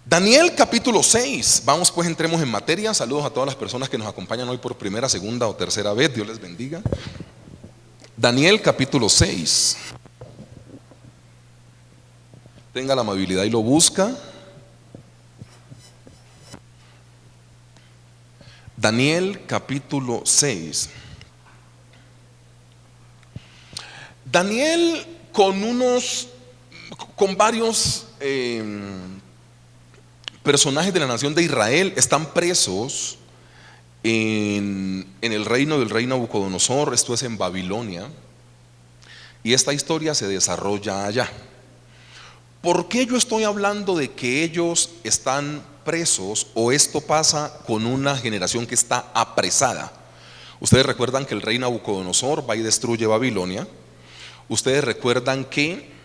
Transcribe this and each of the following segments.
Daniel capítulo 6. Vamos pues, entremos en materia. Saludos a todas las personas que nos acompañan hoy por primera, segunda o tercera vez. Dios les bendiga. Daniel capítulo 6. Tenga la amabilidad y lo busca. Daniel capítulo 6. Daniel con varios personajes de la nación de Israel están presos en el reino del rey Nabucodonosor. Esto es en Babilonia, y esta historia se desarrolla allá. ¿Por qué yo estoy hablando de que ellos están presos, o esto pasa con una generación que está apresada? Ustedes recuerdan que el rey Nabucodonosor va y destruye Babilonia. Ustedes recuerdan que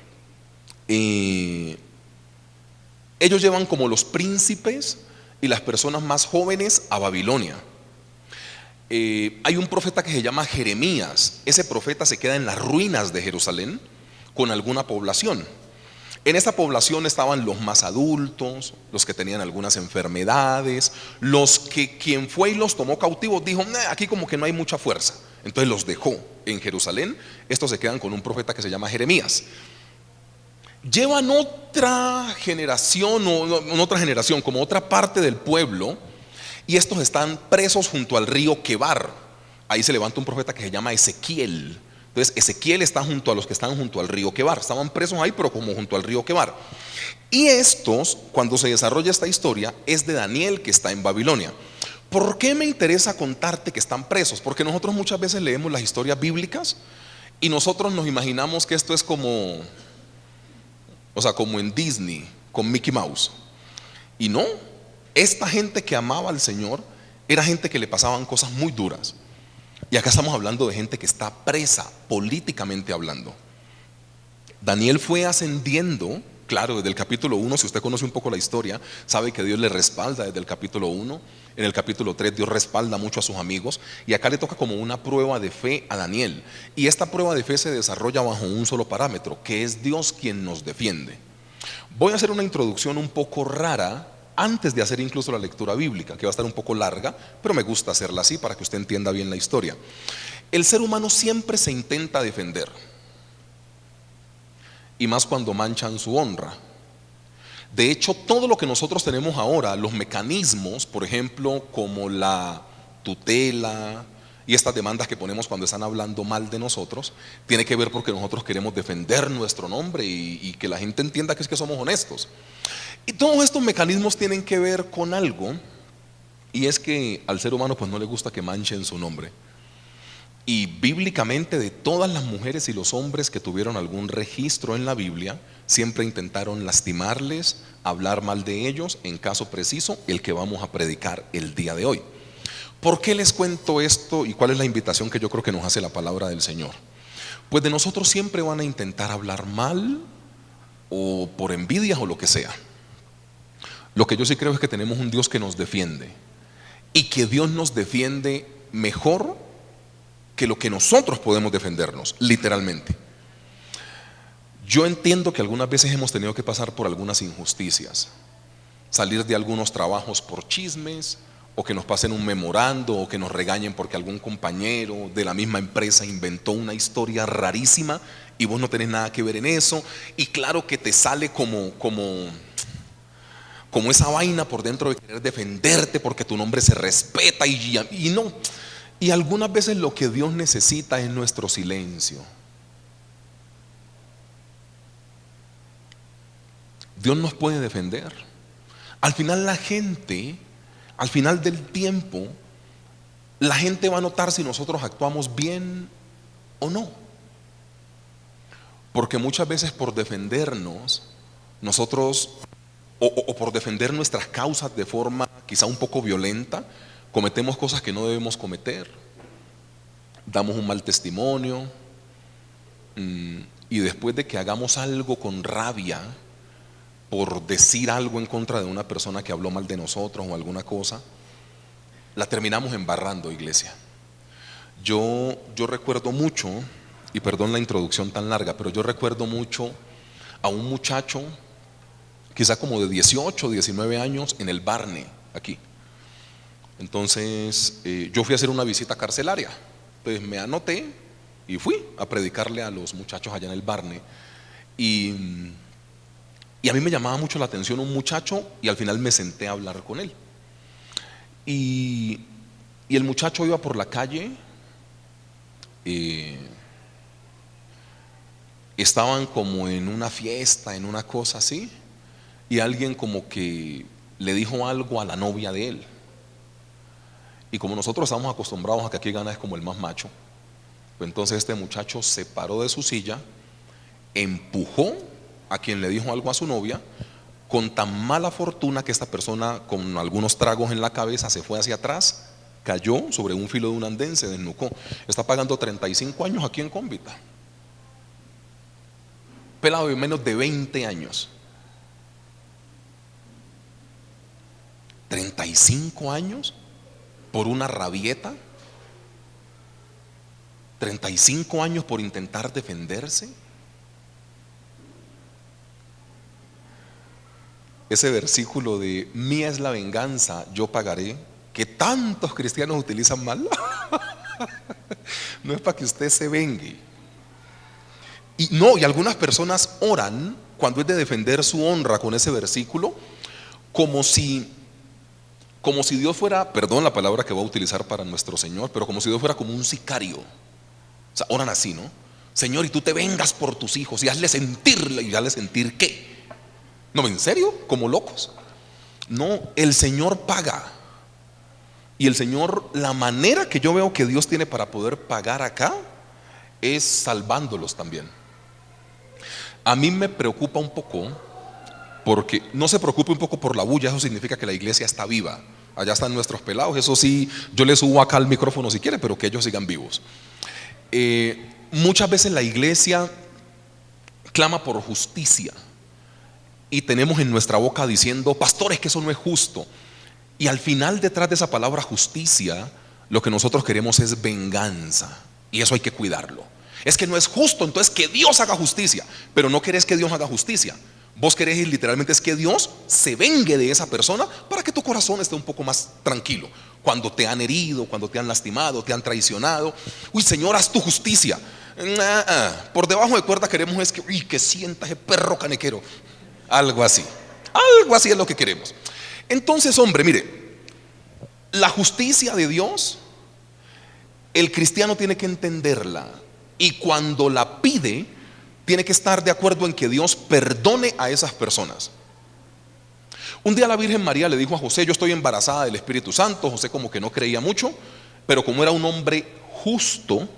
ellos llevan como los príncipes y las personas más jóvenes a Babilonia. Hay un profeta que se llama Jeremías. Ese profeta se queda en las ruinas de Jerusalén con alguna población. En esta población estaban los más adultos, los que tenían algunas enfermedades, los que quien fue y los tomó cautivos dijo: aquí como que no hay mucha fuerza. Entonces los dejó en Jerusalén. Estos se quedan con un profeta que se llama Jeremías. Llevan otra generación, como otra parte del pueblo, y estos están presos junto al río Quebar. Ahí se levanta un profeta que se llama Ezequiel. Entonces Ezequiel está junto a los que están junto al río Quebar. Estaban presos ahí, pero como junto al río Quebar. Y estos, cuando se desarrolla esta historia, es de Daniel, que está en Babilonia. ¿Por qué me interesa contarte que están presos? Porque nosotros muchas veces leemos las historias bíblicas y nosotros nos imaginamos que esto es como en Disney con Mickey Mouse. Y no, esta gente que amaba al Señor era gente que le pasaban cosas muy duras. Y acá estamos hablando de gente que está presa, políticamente hablando. Daniel fue ascendiendo, claro, desde el capítulo 1. Si usted conoce un poco la historia, sabe que Dios le respalda desde el capítulo 1. En el capítulo 3 Dios respalda mucho a sus amigos, y acá le toca como una prueba de fe a Daniel. Y esta prueba de fe se desarrolla bajo un solo parámetro, que es Dios quien nos defiende. Voy a hacer una introducción un poco rara antes de hacer incluso la lectura bíblica, que va a estar un poco larga, pero me gusta hacerla así para que usted entienda bien la historia. El ser humano siempre se intenta defender, y más cuando manchan su honra. De hecho, todo lo que nosotros tenemos ahora, los mecanismos, por ejemplo, como la tutela y estas demandas que ponemos cuando están hablando mal de nosotros, tiene que ver porque nosotros queremos defender nuestro nombre y que la gente entienda que es que somos honestos. Y todos estos mecanismos tienen que ver con algo, y es que al ser humano pues no le gusta que manchen su nombre. Y bíblicamente, de todas las mujeres y los hombres que tuvieron algún registro en la Biblia, siempre intentaron lastimarles, hablar mal de ellos, en caso preciso el que vamos a predicar el día de hoy. ¿Por qué les cuento esto y cuál es la invitación que yo creo que nos hace la palabra del Señor? Pues de nosotros siempre van a intentar hablar mal, o por envidias o lo que sea. Lo que yo sí creo es que tenemos un Dios que nos defiende, y que Dios nos defiende mejor que lo que nosotros podemos defendernos, literalmente. Yo entiendo que algunas veces hemos tenido que pasar por algunas injusticias, salir de algunos trabajos por chismes, o que nos pasen un memorando, o que nos regañen porque algún compañero de la misma empresa inventó una historia rarísima y vos no tenés nada que ver en eso. Y claro que te sale como esa vaina por dentro de querer defenderte porque tu nombre se respeta, y no. Y algunas veces lo que Dios necesita es nuestro silencio. Dios nos puede defender. Al final al final del tiempo, la gente va a notar si nosotros actuamos bien o no. Porque muchas veces por defendernos, nosotros, o por defender nuestras causas de forma quizá un poco violenta, cometemos cosas que no debemos cometer. Damos un mal testimonio, y después de que hagamos algo con rabia por decir algo en contra de una persona que habló mal de nosotros o alguna cosa, la terminamos embarrando, iglesia. Yo recuerdo mucho, y perdón la introducción tan larga, pero yo recuerdo mucho a un muchacho quizá como de 18, 19 años, en el Barne, aquí. Entonces yo fui a hacer una visita carcelaria, pues me anoté y fui a predicarle a los muchachos allá en el Barne. Y a mí me llamaba mucho la atención un muchacho, y al final me senté a hablar con él. Y el muchacho iba por la calle, estaban como en una fiesta, en una cosa así, y alguien como que le dijo algo a la novia de él. Y como nosotros estamos acostumbrados a que aquí gana es como el más macho, pues entonces este muchacho se paró de su silla, empujó a quien le dijo algo a su novia, con tan mala fortuna que esta persona, con algunos tragos en la cabeza, se fue hacia atrás, cayó sobre un filo de un andén, se desnucó. Está pagando 35 años aquí en Cómbita. Pelado de menos de 20 años. 35 años por una rabieta. 35 años por intentar defenderse. Ese versículo de mía es la venganza, yo pagaré, que tantos cristianos utilizan mal, no es para que usted se vengue. Y no, y algunas personas oran cuando es de defender su honra con ese versículo, como si Dios fuera, perdón la palabra que voy a utilizar para nuestro Señor, pero como si Dios fuera como un sicario. O sea, oran así, ¿no? Señor, y tú te vengas por tus hijos y hazle sentir ¿qué? No, ¿en serio? Como locos. No, el Señor paga. Y el Señor, la manera que yo veo que Dios tiene para poder pagar acá es salvándolos también. A mí me preocupa un poco, porque no se preocupe un poco por la bulla, eso significa que la iglesia está viva. Allá están nuestros pelados, eso sí, yo les subo acá al micrófono si quiere, pero que ellos sigan vivos. Muchas veces la iglesia clama por justicia y tenemos en nuestra boca diciendo, pastores, que eso no es justo. Y al final, detrás de esa palabra justicia, lo que nosotros queremos es venganza, y eso hay que cuidarlo. Es que no es justo, entonces que Dios haga justicia. Pero no querés que Dios haga justicia, vos querés y literalmente es que Dios se vengue de esa persona para que tu corazón esté un poco más tranquilo. Cuando te han herido, cuando te han lastimado, te han traicionado, uy, Señor, haz tu justicia. Por debajo de cuerda queremos es que sienta ese perro canequero. Algo así es lo que queremos. Entonces, hombre, mire, la justicia de Dios, el cristiano tiene que entenderla, y cuando la pide, tiene que estar de acuerdo en que Dios perdone a esas personas. Un día la Virgen María le dijo a José, yo estoy embarazada del Espíritu Santo. José como que no creía mucho, pero como era un hombre justo,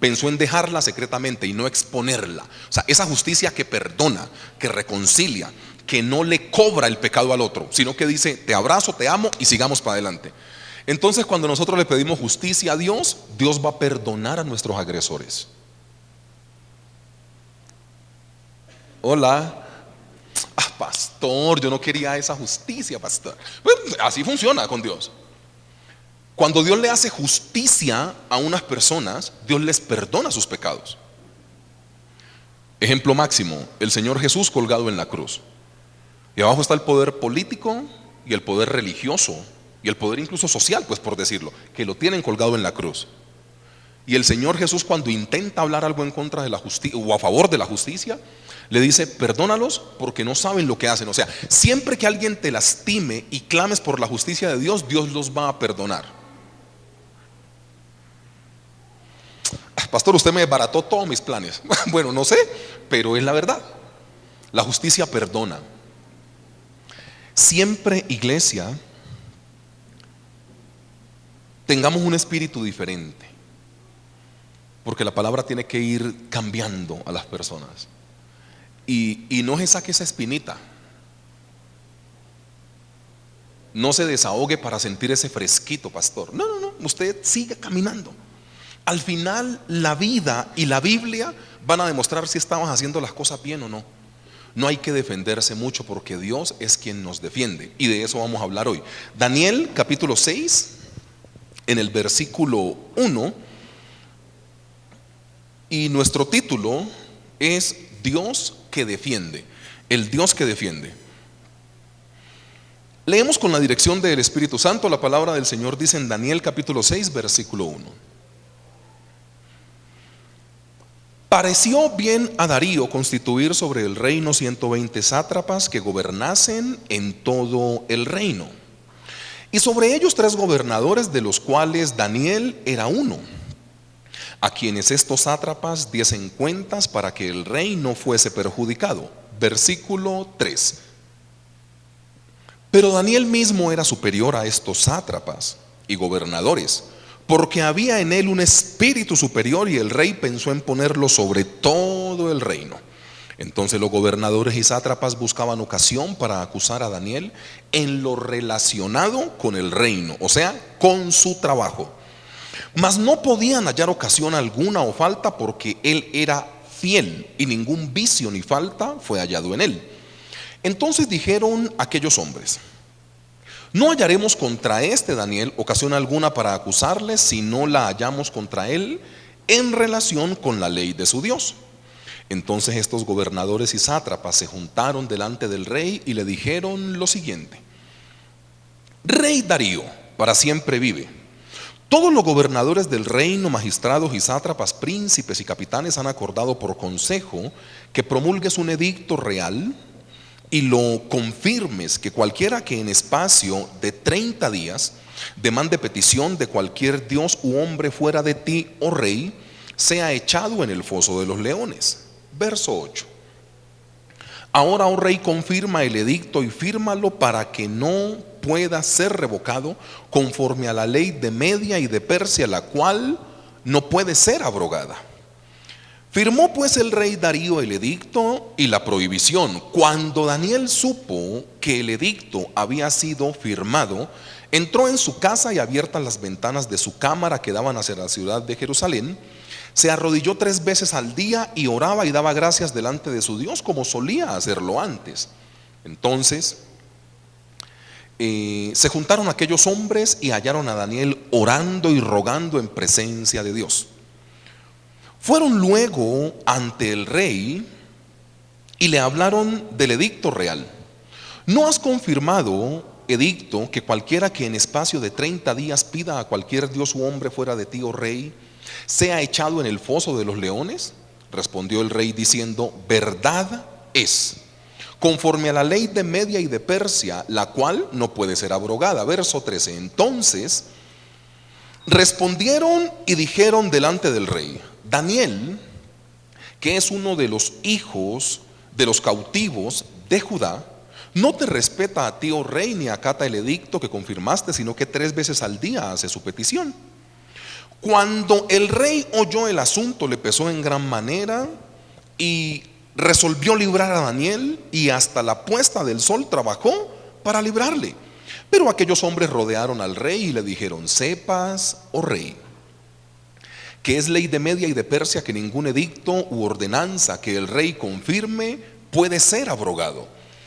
pensó en dejarla secretamente y no exponerla. O sea, esa justicia que perdona, que reconcilia, que no le cobra el pecado al otro, sino que dice, te abrazo, te amo y sigamos para adelante. Entonces, cuando nosotros le pedimos justicia a Dios, Dios va a perdonar a nuestros agresores. Hola. Pastor, yo no quería esa justicia, pastor. Pues, así funciona con Dios. Cuando Dios le hace justicia a unas personas, Dios les perdona sus pecados. Ejemplo máximo, el Señor Jesús colgado en la cruz. Y abajo está el poder político y el poder religioso y el poder incluso social, pues por decirlo, que lo tienen colgado en la cruz. Y el Señor Jesús, cuando intenta hablar algo en contra de la justicia o a favor de la justicia, le dice, perdónalos porque no saben lo que hacen. O sea, siempre que alguien te lastime y clames por la justicia de Dios, Dios los va a perdonar. Pastor, usted me desbarató todos mis planes. Bueno, no sé, pero es la verdad. La justicia perdona. Siempre, iglesia, tengamos un espíritu diferente, porque la palabra tiene que ir cambiando a las personas. Y no se saque esa espinita. No se desahogue para sentir ese fresquito, pastor. No, usted sigue caminando. Al final, la vida y la Biblia van a demostrar si estamos haciendo las cosas bien o no. No hay que defenderse mucho, porque Dios es quien nos defiende, y de eso vamos a hablar hoy. Daniel capítulo 6, en el versículo 1, y nuestro título es Dios que defiende. El Dios que defiende. Leemos con la dirección del Espíritu Santo. La palabra del Señor dice en Daniel capítulo 6 versículo 1: Pareció bien a Darío constituir sobre el reino 120 sátrapas que gobernasen en todo el reino, y sobre ellos 3 gobernadores, de los cuales Daniel era uno, a quienes estos sátrapas diesen cuentas para que el rey no fuese perjudicado. Versículo 3: Pero Daniel mismo era superior a estos sátrapas y gobernadores, porque había en él un espíritu superior, y el rey pensó en ponerlo sobre todo el reino. Entonces los gobernadores y sátrapas buscaban ocasión para acusar a Daniel en lo relacionado con el reino, o sea, con su trabajo. Mas no podían hallar ocasión alguna o falta, porque él era fiel, y ningún vicio ni falta fue hallado en él. Entonces dijeron aquellos hombres: no hallaremos contra este Daniel ocasión alguna para acusarle, si no la hallamos contra él en relación con la ley de su Dios. Entonces estos gobernadores y sátrapas se juntaron delante del rey y le dijeron lo siguiente: Rey Darío, para siempre vive. Todos los gobernadores del reino, magistrados y sátrapas, príncipes y capitanes han acordado por consejo que promulgues un edicto real y lo confirmes, que cualquiera que en espacio de 30 días demande petición de cualquier dios u hombre fuera de ti, oh rey, sea echado en el foso de los leones. Verso 8: Ahora, oh rey, confirma el edicto y fírmalo para que no pueda ser revocado, conforme a la ley de Media y de Persia, la cual no puede ser abrogada. Firmó pues el rey Darío el edicto y la prohibición. Cuando Daniel supo que el edicto había sido firmado, entró en su casa, y abiertas las ventanas de su cámara que daban hacia la ciudad de Jerusalén, se arrodilló 3 veces al día y oraba y daba gracias delante de su Dios, como solía hacerlo antes. Entonces se juntaron aquellos hombres y hallaron a Daniel orando y rogando en presencia de Dios. Fueron luego ante el rey y le hablaron del edicto real. ¿No has confirmado, edicto, que cualquiera que en espacio de 30 días pida a cualquier dios u hombre fuera de ti, oh rey, sea echado en el foso de los leones? Respondió el rey diciendo: verdad es, conforme a la ley de Media y de Persia, la cual no puede ser abrogada. Verso 13: Entonces respondieron y dijeron delante del rey: Daniel, que es uno de los hijos de los cautivos de Judá, no te respeta a ti, oh rey, ni acata el edicto que confirmaste, sino que 3 veces al día hace su petición. Cuando el rey oyó el asunto, le pesó en gran manera y resolvió librar a Daniel, y hasta la puesta del sol trabajó para librarle. Pero aquellos hombres rodearon al rey y le dijeron: sepas, oh rey, que es ley de Media y de Persia que ningún edicto u ordenanza que el rey confirme puede ser abrogado.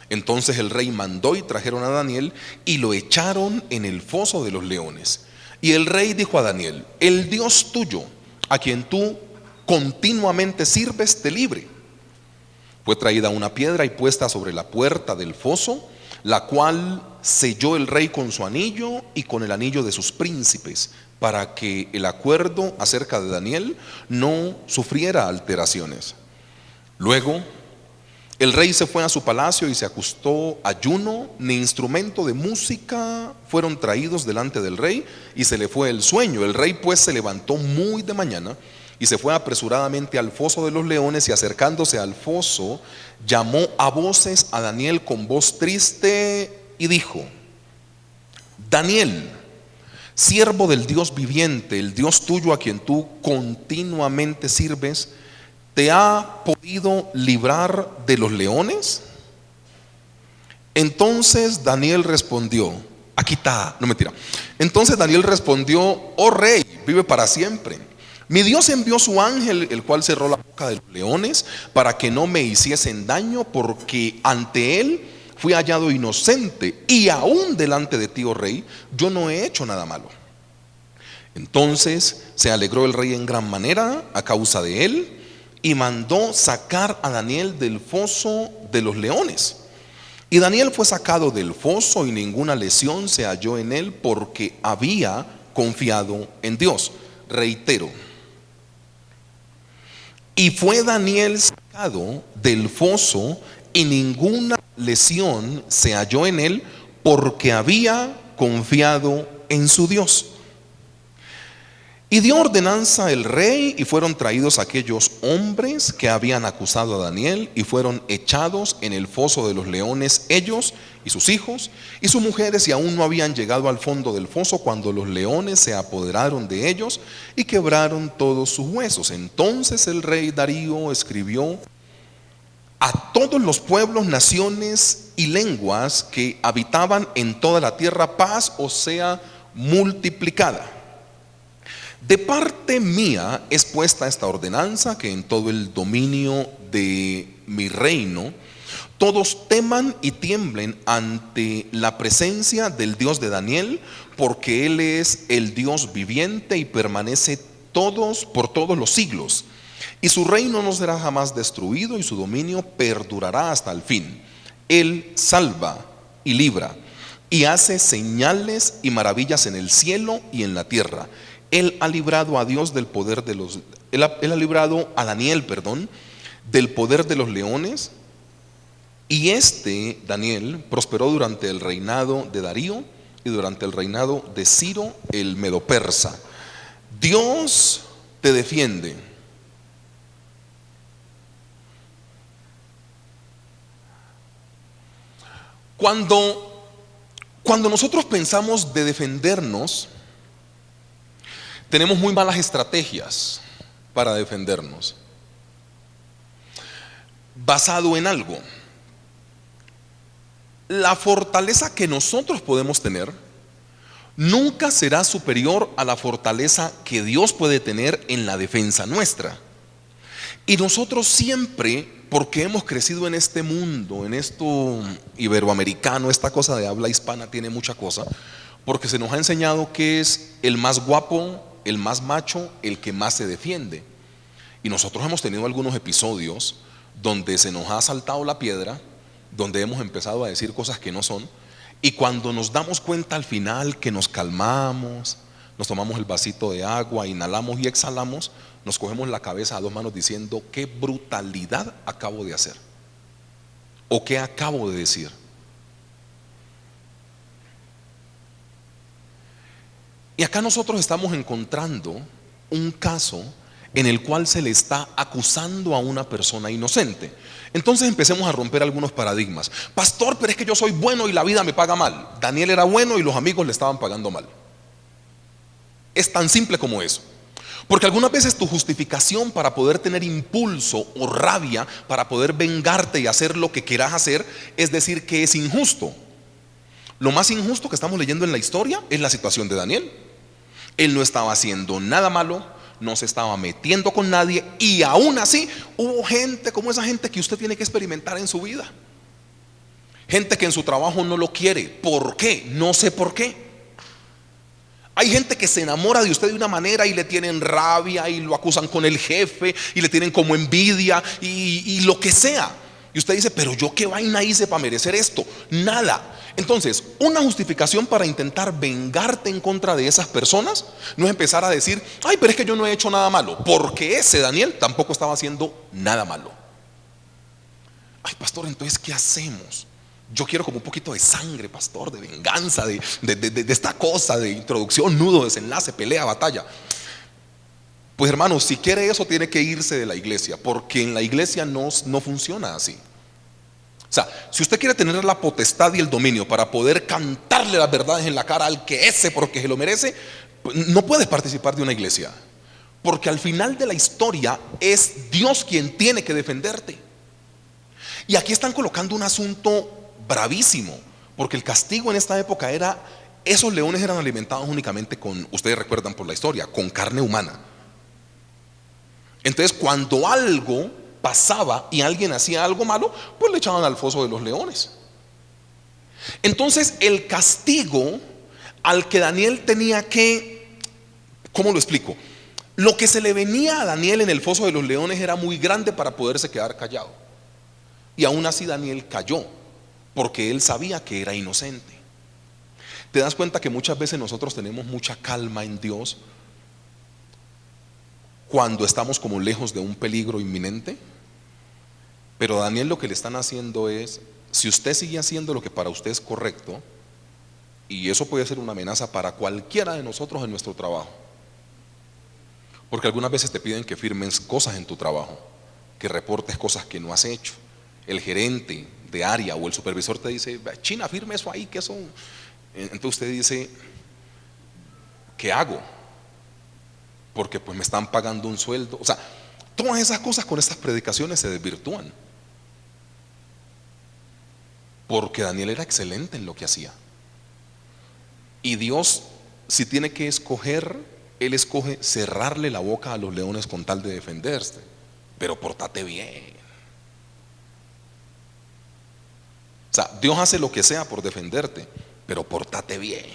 Entonces el rey mandó y trajeron a Daniel y lo echaron en el foso de los leones. Y el rey dijo a Daniel: el Dios tuyo, a quien tú continuamente sirves, te libre. Fue traída una piedra y puesta sobre la puerta del foso, la cual selló el rey con su anillo y con el anillo de sus príncipes, para que el acuerdo acerca de Daniel no sufriera alteraciones. Luego el rey se fue a su palacio y se acostó ayuno, ni instrumento de música fueron traídos delante del rey, y se le fue el sueño. El rey pues se levantó muy de mañana y se fue apresuradamente al foso de los leones, y acercándose al foso llamó a voces a Daniel con voz triste y dijo: Daniel, siervo del Dios viviente, el Dios tuyo a quien tú continuamente sirves, ¿te ha podido librar de los leones? Entonces Daniel respondió, aquí está, no mentira. Entonces Daniel respondió: oh rey, vive para siempre. Mi Dios envió su ángel, el cual cerró la boca de los leones para que no me hiciesen daño, porque ante él fui hallado inocente, y aún delante de ti, oh rey, yo no he hecho nada malo. Entonces se alegró el rey en gran manera a causa de él, y mandó sacar a Daniel del foso de los leones. Y Daniel fue sacado del foso y ninguna lesión se halló en él porque había confiado en Dios. Reitero, y fue Daniel sacado del foso y ninguna lesión se halló en él porque había confiado en su Dios. Y dio ordenanza el rey y fueron traídos aquellos hombres que habían acusado a Daniel y fueron echados en el foso de los leones, ellos y sus hijos y sus mujeres, y aún no habían llegado al fondo del foso cuando los leones se apoderaron de ellos y quebraron todos sus huesos. Entonces el rey Darío escribió a todos los pueblos, naciones y lenguas que habitaban en toda la tierra: paz os sea multiplicada. De parte mía es puesta esta ordenanza, que en todo el dominio de mi reino todos teman y tiemblen ante la presencia del Dios de Daniel, porque Él es el Dios viviente y permanece por todos los siglos. Y su reino no será jamás destruido y su dominio perdurará hasta el fin. Él salva y libra y hace señales y maravillas en el cielo y en la tierra. Él ha librado a Dios del poder de los él ha librado a Daniel, del poder de los leones. Y Daniel prosperó durante el reinado de Darío y durante el reinado de Ciro el Medo-Persa. Dios te defiende. Cuando nosotros pensamos de defendernos, tenemos muy malas estrategias para defendernos. Basado en algo, la fortaleza que nosotros podemos tener nunca será superior a la fortaleza que Dios puede tener en la defensa nuestra. Y nosotros siempre, porque hemos crecido en este mundo, en esto iberoamericano, esta cosa de habla hispana tiene mucha cosa, porque se nos ha enseñado que es el más guapo, el más macho, el que más se defiende. Y nosotros hemos tenido algunos episodios donde se nos ha saltado la piedra, donde hemos empezado a decir cosas que no son, y cuando nos damos cuenta al final que nos calmamos, nos tomamos el vasito de agua, inhalamos y exhalamos, nos cogemos la cabeza a dos manos diciendo: qué brutalidad acabo de hacer, o qué acabo de decir. Y acá nosotros estamos encontrando un caso en el cual se le está acusando a una persona inocente. Entonces empecemos a romper algunos paradigmas. Pastor, pero es que yo soy bueno y la vida me paga mal. Daniel era bueno y los amigos le estaban pagando mal. Es tan simple como eso. Porque algunas veces tu justificación para poder tener impulso o rabia, para poder vengarte y hacer lo que quieras hacer, es decir que es injusto. Lo más injusto que estamos leyendo en la historia es la situación de Daniel. Él no estaba haciendo nada malo, no se estaba metiendo con nadie, y aún así hubo gente como esa gente que usted tiene que experimentar en su vida. Gente que en su trabajo no lo quiere. ¿Por qué? No sé por qué. Hay gente que se enamora de usted de una manera y le tienen rabia y lo acusan con el jefe y le tienen como envidia y lo que sea. Y usted dice: pero yo qué vaina hice para merecer esto. Nada. Entonces, una justificación para intentar vengarte en contra de esas personas no es empezar a decir: ay, pero es que yo no he hecho nada malo, porque ese Daniel tampoco estaba haciendo nada malo. Ay, pastor, entonces ¿qué hacemos? Yo quiero como un poquito de sangre, pastor, de venganza, de esta cosa, de introducción, nudo, desenlace, pelea, batalla. Pues hermanos, si quiere eso, tiene que irse de la iglesia, porque en la iglesia no funciona así. O sea, si usted quiere tener la potestad y el dominio para poder cantarle las verdades en la cara al que porque se lo merece, no puedes participar de una iglesia, porque al final de la historia es Dios quien tiene que defenderte. Y aquí están colocando un asunto bravísimo, porque el castigo en esta época era: esos leones eran alimentados únicamente con, ustedes recuerdan por la historia, con carne humana. Entonces cuando algo pasaba y alguien hacía algo malo, pues le echaban al foso de los leones. Entonces el castigo al que Daniel tenía que, ¿cómo lo explico? Lo que se le venía a Daniel en el foso de los leones era muy grande para poderse quedar callado. Y aún así Daniel cayó. porque él sabía que era inocente. ¿Te das cuenta que muchas veces nosotros tenemos mucha calma en Dios cuando estamos como lejos de un peligro inminente? Pero a Daniel lo que le están haciendo es, si usted sigue haciendo lo que para usted es correcto, y eso puede ser una amenaza para cualquiera de nosotros en nuestro trabajo, porque algunas veces te piden que firmes cosas en tu trabajo, que reportes cosas que no has hecho. El gerente de área o el supervisor te dice, China, firme eso ahí, que eso. Entonces usted dice, ¿qué hago? Porque pues me están pagando un sueldo. O sea, todas esas cosas con estas predicaciones se desvirtúan, porque Daniel era excelente en lo que hacía. Y Dios, si tiene que escoger, Él escoge cerrarle la boca a los leones con tal de defenderse. Pero pórtate bien. O sea, Dios hace lo que sea por defenderte, pero pórtate bien.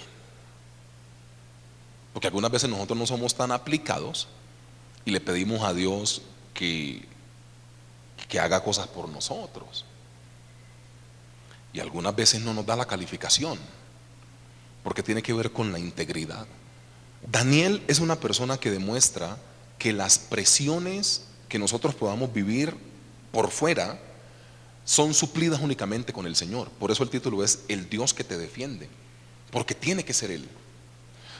Porque algunas veces nosotros no somos tan aplicados y le pedimos a Dios que haga cosas por nosotros. Y algunas veces no nos da la calificación, porque tiene que ver con la integridad. Daniel es una persona que demuestra que las presiones que nosotros podamos vivir por fuera son suplidas únicamente con el Señor. Por eso el título es El Dios que te defiende, porque tiene que ser Él.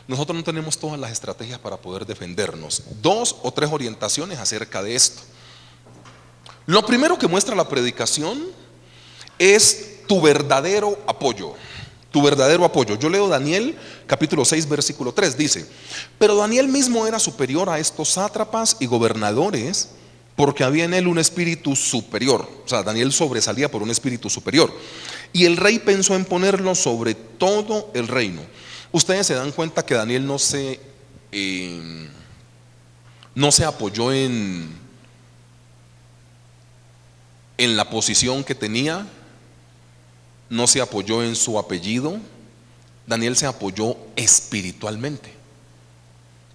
Nosotros no tenemos todas las estrategias para poder defendernos. 2 o 3 orientaciones acerca de esto. Lo primero que muestra la predicación es tu verdadero apoyo. Tu verdadero apoyo. Yo leo Daniel capítulo 6 versículo 3, dice: pero Daniel mismo era superior a estos sátrapas y gobernadores, porque había en él un espíritu superior. O sea, Daniel sobresalía por un espíritu superior, y el rey pensó en ponerlo sobre todo el reino. Ustedes se dan cuenta que Daniel no se apoyó en la posición que tenía, no se apoyó en su apellido. Daniel se apoyó espiritualmente,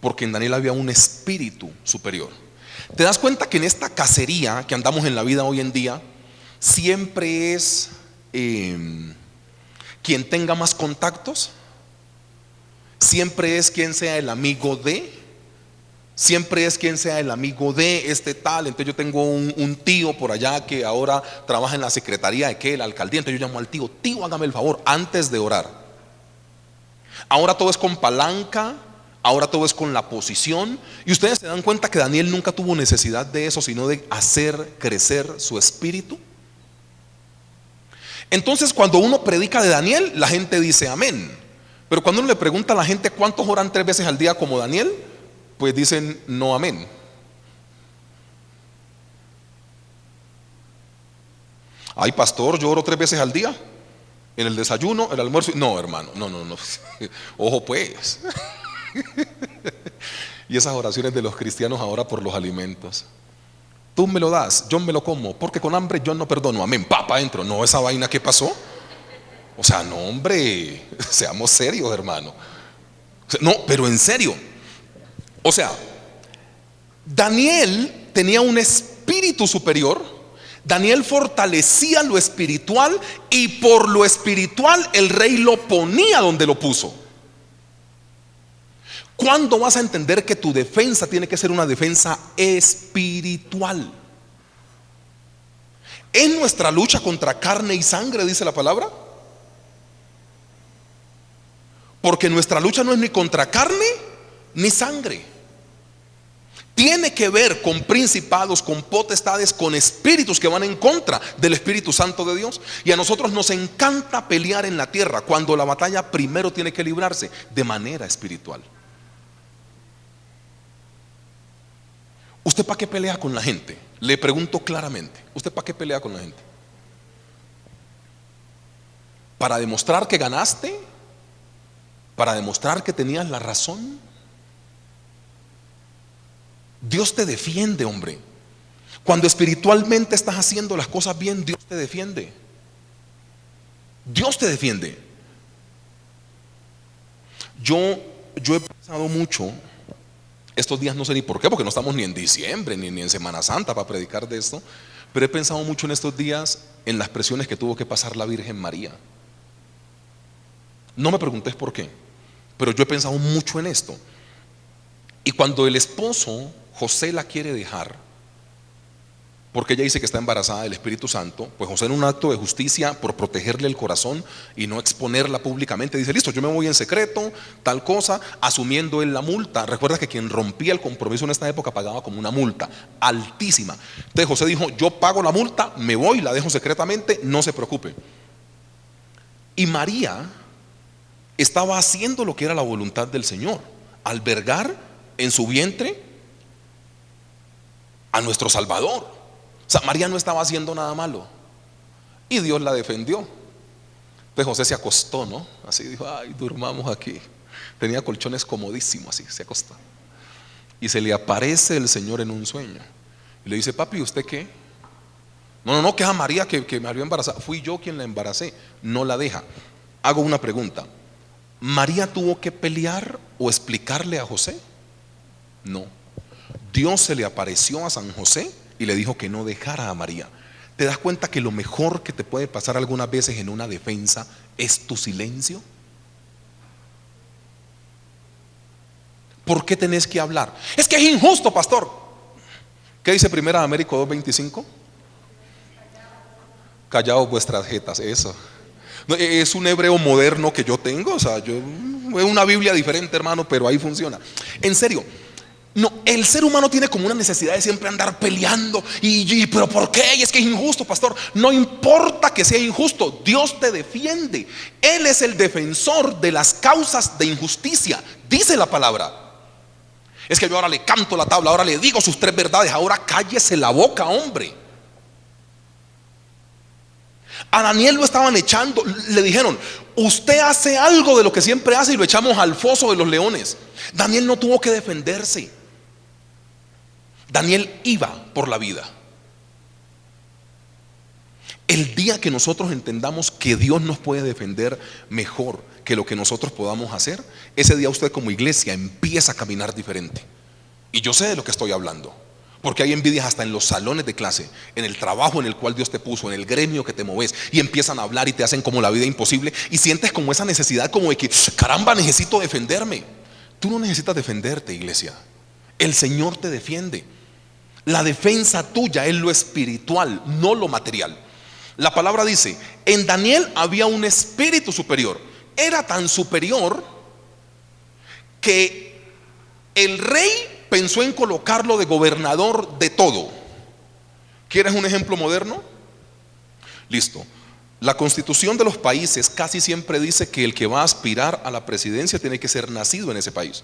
porque en Daniel había un espíritu superior. ¿Te das cuenta que en esta cacería que andamos en la vida hoy en día, siempre es quien tenga más contactos? Siempre es quien sea el amigo de, siempre es quien sea el amigo de este tal. Entonces yo tengo un tío por allá que ahora trabaja en la secretaría de que la alcaldía, entonces yo llamo al tío: tío, hágame el favor, antes de orar. Ahora todo es con palanca, ahora todo es con la posición. Y ustedes se dan cuenta que Daniel nunca tuvo necesidad de eso, sino de hacer crecer su espíritu. Entonces cuando uno predica de Daniel, la gente dice amén. Pero cuando uno le pregunta a la gente cuántos oran 3 veces al día como Daniel, pues dicen no amén. Ay, pastor, yo oro 3 veces al día, en el desayuno, el almuerzo. No, hermano, no. Ojo pues. Y esas oraciones de los cristianos ahora por los alimentos: tú me lo das, yo me lo como, porque con hambre yo no perdono. Amén, papa, entro. No, esa vaina, ¿qué pasó? O sea, no, hombre, seamos serios, hermano. O sea, no, pero en serio. O sea, Daniel tenía un espíritu superior. Daniel fortalecía lo espiritual, y por lo espiritual el rey lo ponía donde lo puso. ¿Cuándo vas a entender que tu defensa tiene que ser una defensa espiritual? En nuestra lucha contra carne y sangre, dice la palabra. Porque nuestra lucha no es ni contra carne ni sangre. Tiene que ver con principados, con potestades, con espíritus que van en contra del Espíritu Santo de Dios. Y a nosotros nos encanta pelear en la tierra, cuando la batalla primero tiene que librarse de manera espiritual. ¿Usted para qué pelea con la gente? Le pregunto claramente: ¿usted para qué pelea con la gente? ¿Para demostrar que ganaste? ¿Para demostrar que tenías la razón? Dios te defiende, hombre. Cuando espiritualmente estás haciendo las cosas bien, Dios te defiende. Dios te defiende. Yo he pensado mucho estos días, no sé ni por qué, porque no estamos ni en diciembre ni en Semana Santa para predicar de esto, Pero he pensado mucho en estos días en las presiones que tuvo que pasar la Virgen María. No me preguntes por qué, pero yo he pensado mucho en esto. Y cuando el esposo José la quiere dejar, porque ella dice que está embarazada del Espíritu Santo, pues José, en un acto de justicia por protegerle el corazón y no exponerla públicamente, dice: listo, yo me voy en secreto, tal cosa, asumiendo él la multa. Recuerda que quien rompía el compromiso en esta época pagaba como una multa altísima. Entonces José dijo: yo pago la multa, me voy, la dejo secretamente, no se preocupe. Y María estaba haciendo lo que era la voluntad del Señor: albergar en su vientre a nuestro Salvador. O sea, María no estaba haciendo nada malo y Dios la defendió. Pues José se acostó, ¿no? Así dijo: ay, durmamos aquí. Tenía colchones comodísimos, así se acostó. Y se le aparece el Señor en un sueño y le dice: papi, ¿usted qué? No, que es a María que me había embarazado. Fui yo quien la embaracé. No la deja. Hago una pregunta: ¿María tuvo que pelear o explicarle a José? No. Dios se le apareció a San José y le dijo que no dejara a María. ¿Te das cuenta que lo mejor que te puede pasar algunas veces en una defensa es tu silencio? ¿Por qué tenés que hablar? Es que es injusto, pastor. ¿Qué dice Primera de Américo 2:25? Callaos vuestras jetas. Eso es un hebreo moderno que yo tengo. O sea, es una Biblia diferente, hermano, pero ahí funciona. En serio. No, el ser humano tiene como una necesidad de siempre andar peleando pero ¿por qué? Y es que es injusto, pastor. No importa que sea injusto, Dios te defiende. Él es el defensor de las causas de injusticia, dice la palabra. Es que yo ahora le canto la tabla, ahora le digo sus tres verdades, ahora cállese la boca, hombre. A Daniel lo estaban echando, le dijeron: usted hace algo de lo que siempre hace, y lo echamos al foso de los leones. Daniel no tuvo que defenderse. Daniel iba por la vida. El día que nosotros entendamos que Dios nos puede defender mejor que lo que nosotros podamos hacer, ese día usted como iglesia empieza a caminar diferente. Y yo sé de lo que estoy hablando, porque hay envidias hasta en los salones de clase, en el trabajo en el cual Dios te puso, en el gremio que te moves, y empiezan a hablar y te hacen como la vida imposible, y sientes como esa necesidad, como de que caramba, necesito defenderme. Tú no necesitas defenderte, iglesia. El Señor te defiende. La defensa tuya es lo espiritual, no lo material. La palabra dice: en Daniel había un espíritu superior. Era tan superior que el rey pensó en colocarlo de gobernador de todo. ¿Quieres un ejemplo moderno? Listo. La constitución de los países casi siempre dice que el que va a aspirar a la presidencia tiene que ser nacido en ese país.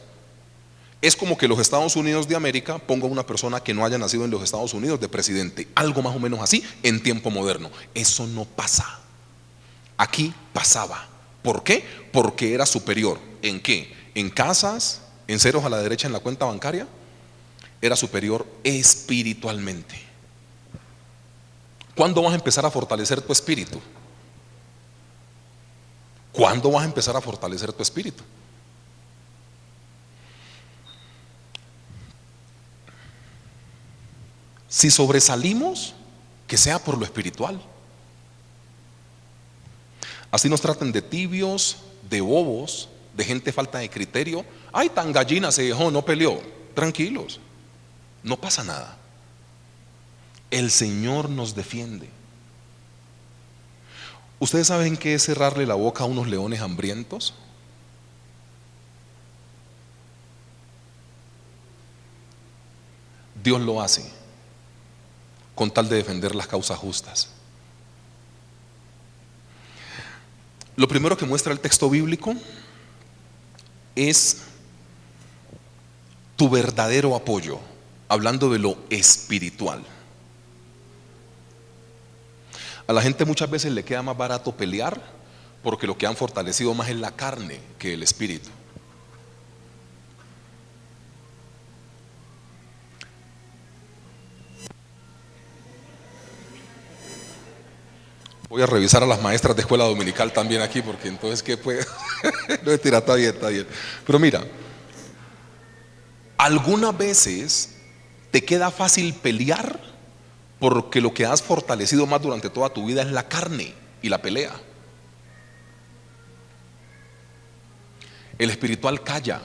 Es como que los Estados Unidos de América ponga a una persona que no haya nacido en los Estados Unidos de presidente. Algo más o menos así en tiempo moderno. Eso no pasa. Aquí pasaba. ¿Por qué? Porque era superior. ¿En qué? En casas, en ceros a la derecha en la cuenta bancaria. Era superior espiritualmente. ¿Cuándo vas a empezar a fortalecer tu espíritu? ¿Cuándo vas a empezar a fortalecer tu espíritu? Si sobresalimos, que sea por lo espiritual. Así nos traten de tibios, de bobos, de gente falta de criterio. Ay, tan gallina se dejó, no peleó. Tranquilos, no pasa nada. El Señor nos defiende. ¿Ustedes saben qué es cerrarle la boca a unos leones hambrientos? Dios lo hace con tal de defender las causas justas. Lo primero que muestra el texto bíblico es tu verdadero apoyo, hablando de lo espiritual. A la gente muchas veces le queda más barato pelear porque lo que han fortalecido más es la carne que el espíritu. Voy a revisar a las maestras de escuela dominical también aquí, porque entonces ¿qué puede? No, mentira, está bien, está bien. Pero mira, algunas veces te queda fácil pelear porque lo que has fortalecido más durante toda tu vida es la carne y la pelea. El espiritual calla.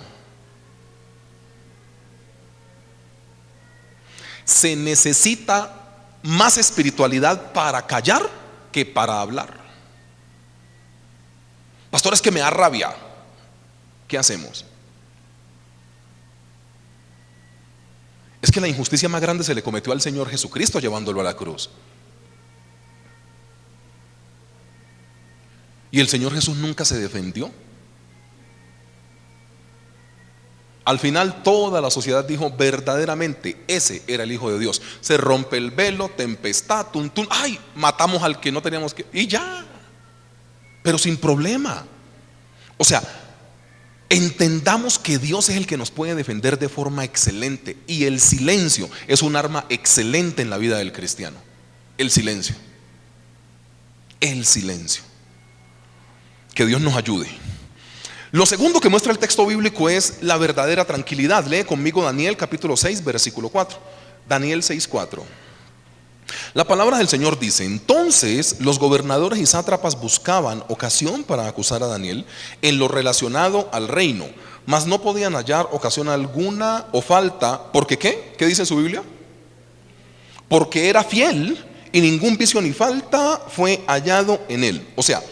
Se necesita más espiritualidad para callar que para hablar. Pastor, es que me da rabia. ¿Qué hacemos? Es que la injusticia más grande se le cometió al Señor Jesucristo llevándolo a la cruz. Y el Señor Jesús nunca se defendió. Al final toda la sociedad dijo verdaderamente ese era el Hijo de Dios. Se rompe el velo, tempestad, ay, matamos al que no teníamos que, y ya, pero sin problema. O sea, entendamos que Dios es el que nos puede defender de forma excelente, y el silencio es un arma excelente en la vida del cristiano. El silencio. El silencio. Que Dios nos ayude. Lo segundo que muestra el texto bíblico es la verdadera tranquilidad. Lee conmigo Daniel capítulo 6 versículo 4. Daniel 6:4. La palabra del Señor dice: entonces los gobernadores y sátrapas buscaban ocasión para acusar a Daniel en lo relacionado al reino, mas no podían hallar ocasión alguna o falta. ¿Porque qué? ¿Qué dice su Biblia? Porque era fiel y ningún vicio ni falta fue hallado en él. O sea,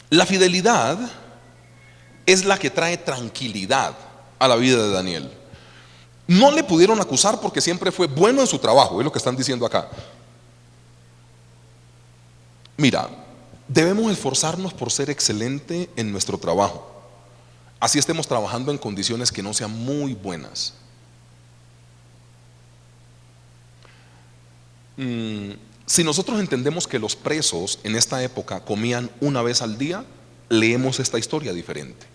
la fidelidad es la que trae tranquilidad a la vida de Daniel. No le pudieron acusar porque siempre fue bueno en su trabajo, es lo que están diciendo acá. Mira, debemos esforzarnos por ser excelente en nuestro trabajo, así estemos trabajando en condiciones que no sean muy buenas. Si nosotros entendemos que los presos en esta época comían una vez al día, leemos esta historia diferente.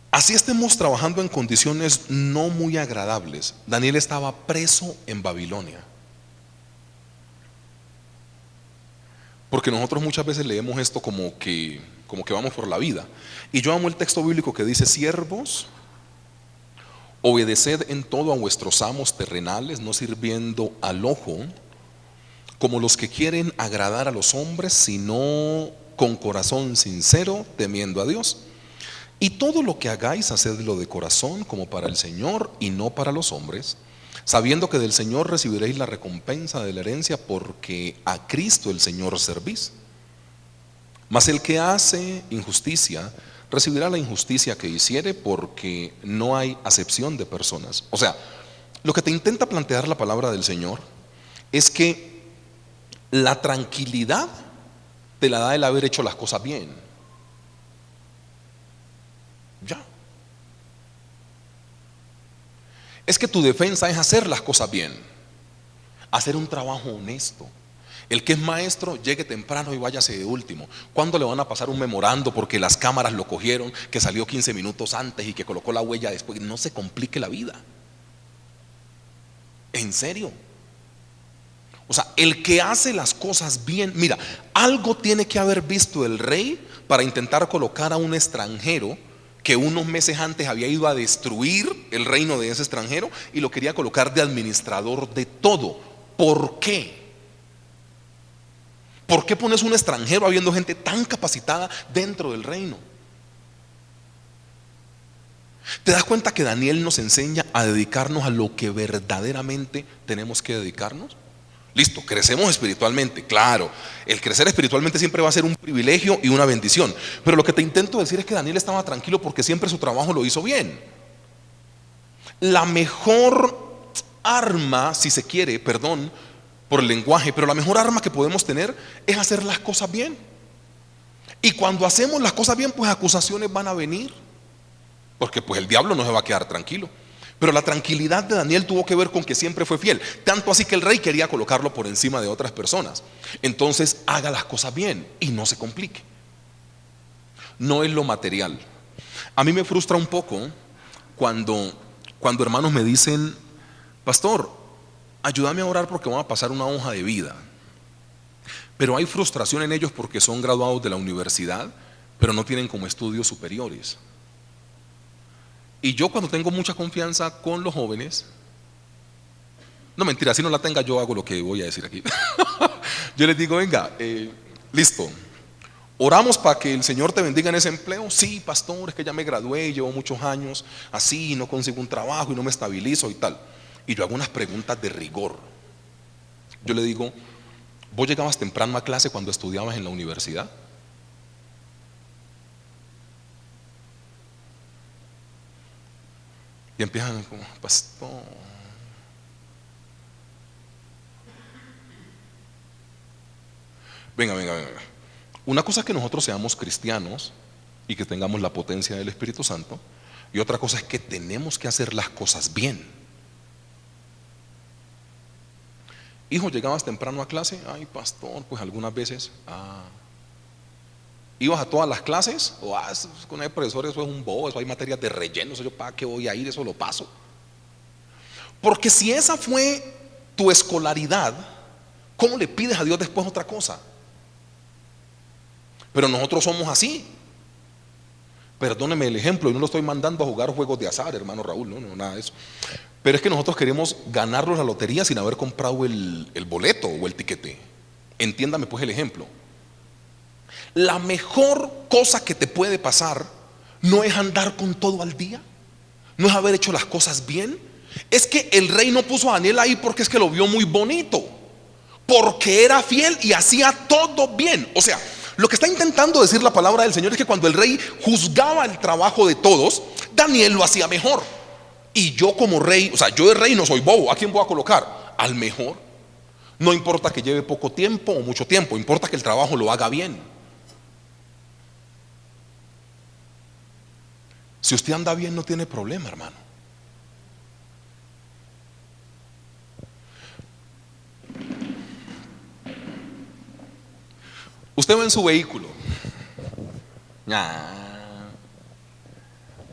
Así estemos trabajando en condiciones no muy agradables. Daniel estaba preso en Babilonia. Porque nosotros muchas veces leemos esto como que vamos por la vida. Y yo amo el texto bíblico que dice: siervos, obedeced en todo a vuestros amos terrenales, no sirviendo al ojo, como los que quieren agradar a los hombres, sino con corazón sincero, temiendo a Dios. Y todo lo que hagáis, hacedlo de corazón, como para el Señor y no para los hombres, sabiendo que del Señor recibiréis la recompensa de la herencia, porque a Cristo el Señor servís. Mas el que hace injusticia recibirá la injusticia que hiciere, porque no hay acepción de personas. O sea, lo que te intenta plantear la palabra del Señor es que la tranquilidad te la da el haber hecho las cosas bien. Ya. Es que tu defensa es hacer las cosas bien, hacer un trabajo honesto. El que es maestro llegue temprano y váyase de último. ¿Cuándo le van a pasar un memorando porque las cámaras lo cogieron, que salió 15 minutos antes y que colocó la huella después? No se complique la vida. En serio. O sea, el que hace las cosas bien, mira, algo tiene que haber visto el rey para intentar colocar a un extranjero que unos meses antes había ido a destruir el reino de ese extranjero y lo quería colocar de administrador de todo. ¿Por qué? ¿Por qué pones un extranjero habiendo gente tan capacitada dentro del reino? ¿Te das cuenta que Daniel nos enseña a dedicarnos a lo que verdaderamente tenemos que dedicarnos? Listo, crecemos espiritualmente, claro. El crecer espiritualmente siempre va a ser un privilegio y una bendición. Pero lo que te intento decir es que Daniel estaba tranquilo porque siempre su trabajo lo hizo bien. La mejor arma, si se quiere, perdón por el lenguaje, pero la mejor arma que podemos tener es hacer las cosas bien. Y cuando hacemos las cosas bien, pues acusaciones van a venir, porque pues el diablo no se va a quedar tranquilo. Pero la tranquilidad de Daniel tuvo que ver con que siempre fue fiel, tanto así que el rey quería colocarlo por encima de otras personas. Entonces haga las cosas bien y no se complique. No es lo material. A mí me frustra un poco cuando hermanos me dicen: pastor, ayúdame a orar porque vamos a pasar una hoja de vida. Pero hay frustración en ellos porque son graduados de la universidad, pero no tienen como estudios superiores. Y yo cuando tengo mucha confianza con los jóvenes, no mentira, si no la tenga yo hago lo que voy a decir aquí. Yo les digo, venga, listo, oramos para que el Señor te bendiga en ese empleo. Sí, pastor, es que ya me gradué, llevo muchos años así, no consigo un trabajo y no me estabilizo y tal. Y yo hago unas preguntas de rigor. Yo le digo, ¿vos llegabas temprano a clase cuando estudiabas en la universidad? Y empiezan como, pastor. Venga. Una cosa es que nosotros seamos cristianos y que tengamos la potencia del Espíritu Santo, y otra cosa es que tenemos que hacer las cosas bien. Hijo, ¿llegabas temprano a clase? Ay, pastor, pues algunas veces. ¿Ibas a todas las clases? Con el profesor eso es un bobo, eso hay materias de relleno, eso yo para qué voy a ir, eso lo paso. Porque si esa fue tu escolaridad, ¿cómo le pides a Dios después otra cosa? Pero nosotros somos así. Perdóneme el ejemplo, yo no lo estoy mandando a jugar juegos de azar, hermano Raúl, no, nada de eso. Pero es que nosotros queremos ganarnos la lotería sin haber comprado el boleto o el tiquete. Entiéndame pues el ejemplo. La mejor cosa que te puede pasar no es andar con todo al día, no es haber hecho las cosas bien. Es que el rey no puso a Daniel ahí porque es que lo vio muy bonito, porque era fiel y hacía todo bien. O sea, lo que está intentando decir la palabra del Señor es que cuando el rey juzgaba el trabajo de todos, Daniel lo hacía mejor. Y yo como rey, o sea, yo de rey no soy bobo. ¿A quién voy a colocar? Al mejor. No importa que lleve poco tiempo o mucho tiempo, importa que el trabajo lo haga bien. Si usted anda bien no tiene problema, hermano. Usted va en su vehículo,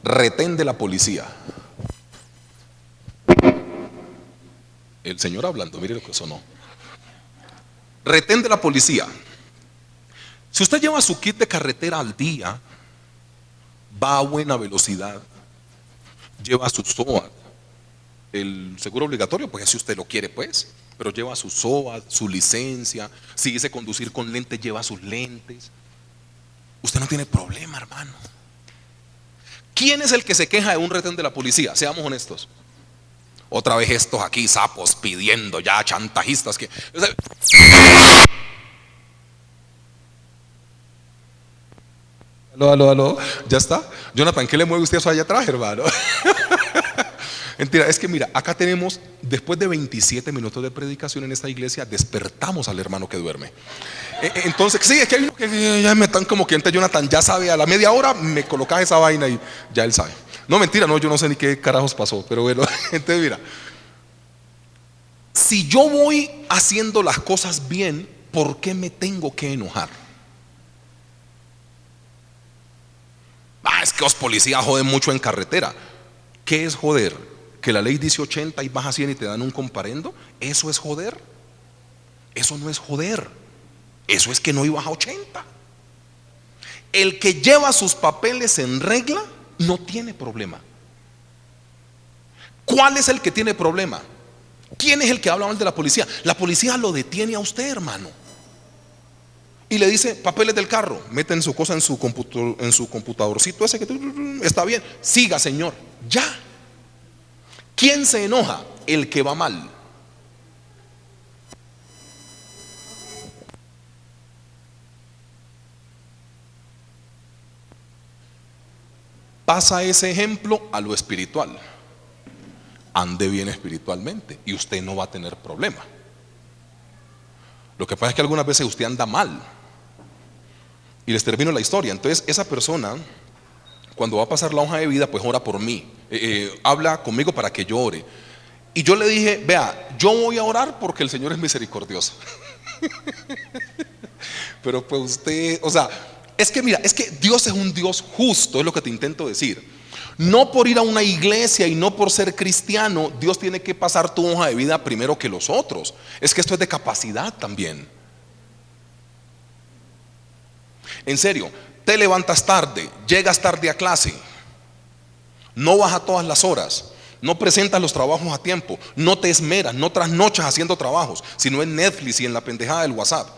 retén de la policía. El Señor hablando, mire lo que sonó. Retén de la policía. Si usted lleva su kit de carretera al día, va a buena velocidad, lleva su SOAT, el seguro obligatorio, pues si usted lo quiere, pues, pero lleva su SOAT, su licencia. Si dice conducir con lentes, lleva sus lentes. Usted no tiene problema, hermano. ¿Quién es el que se queja de un retén de la policía? Seamos honestos. Otra vez estos aquí sapos pidiendo ya chantajistas que... Aló, ya está. Jonathan, ¿qué le mueve usted eso allá atrás, hermano? Mentira, es que mira, acá tenemos, después de 27 minutos de predicación en esta iglesia, despertamos al hermano que duerme. Entonces, sí, es que hay uno que ya me están como que antes Jonathan ya sabe, a la media hora me colocas esa vaina y ya él sabe. No, mentira, no, yo no sé ni qué carajos pasó, pero bueno, entonces mira, si yo voy haciendo las cosas bien, ¿por qué me tengo que enojar? Es que los policías joden mucho en carretera. ¿Qué es joder? ¿Que la ley dice 80 y baja 100 y te dan un comparendo? ¿Eso es joder? Eso no es joder. Eso es que no ibas a 80. El que lleva sus papeles en regla no tiene problema. ¿Cuál es el que tiene problema? ¿Quién es el que habla mal de la policía? La policía lo detiene a usted, hermano, y le dice papeles del carro, meten su cosa en su computadorcito ese que está bien, siga señor, ya. ¿Quién se enoja? El que va mal. Pasa ese ejemplo a lo espiritual. Ande bien espiritualmente y usted no va a tener problema. Lo que pasa es que algunas veces usted anda mal. Y les termino la historia. Entonces esa persona, cuando va a pasar la hoja de vida, pues ora por mí, habla conmigo para que yo ore. Y yo le dije, vea, yo voy a orar porque el Señor es misericordioso. Pero pues usted, o sea, es que mira, es que Dios es un Dios justo, es lo que te intento decir. No por ir a una iglesia y no por ser cristiano, Dios tiene que pasar tu hoja de vida primero que los otros. Es que esto es de capacidad también. En serio, te levantas tarde, llegas tarde a clase, no vas a todas las horas, no presentas los trabajos a tiempo, no te esmeras, no trasnochas haciendo trabajos, sino en Netflix y en la pendejada del WhatsApp.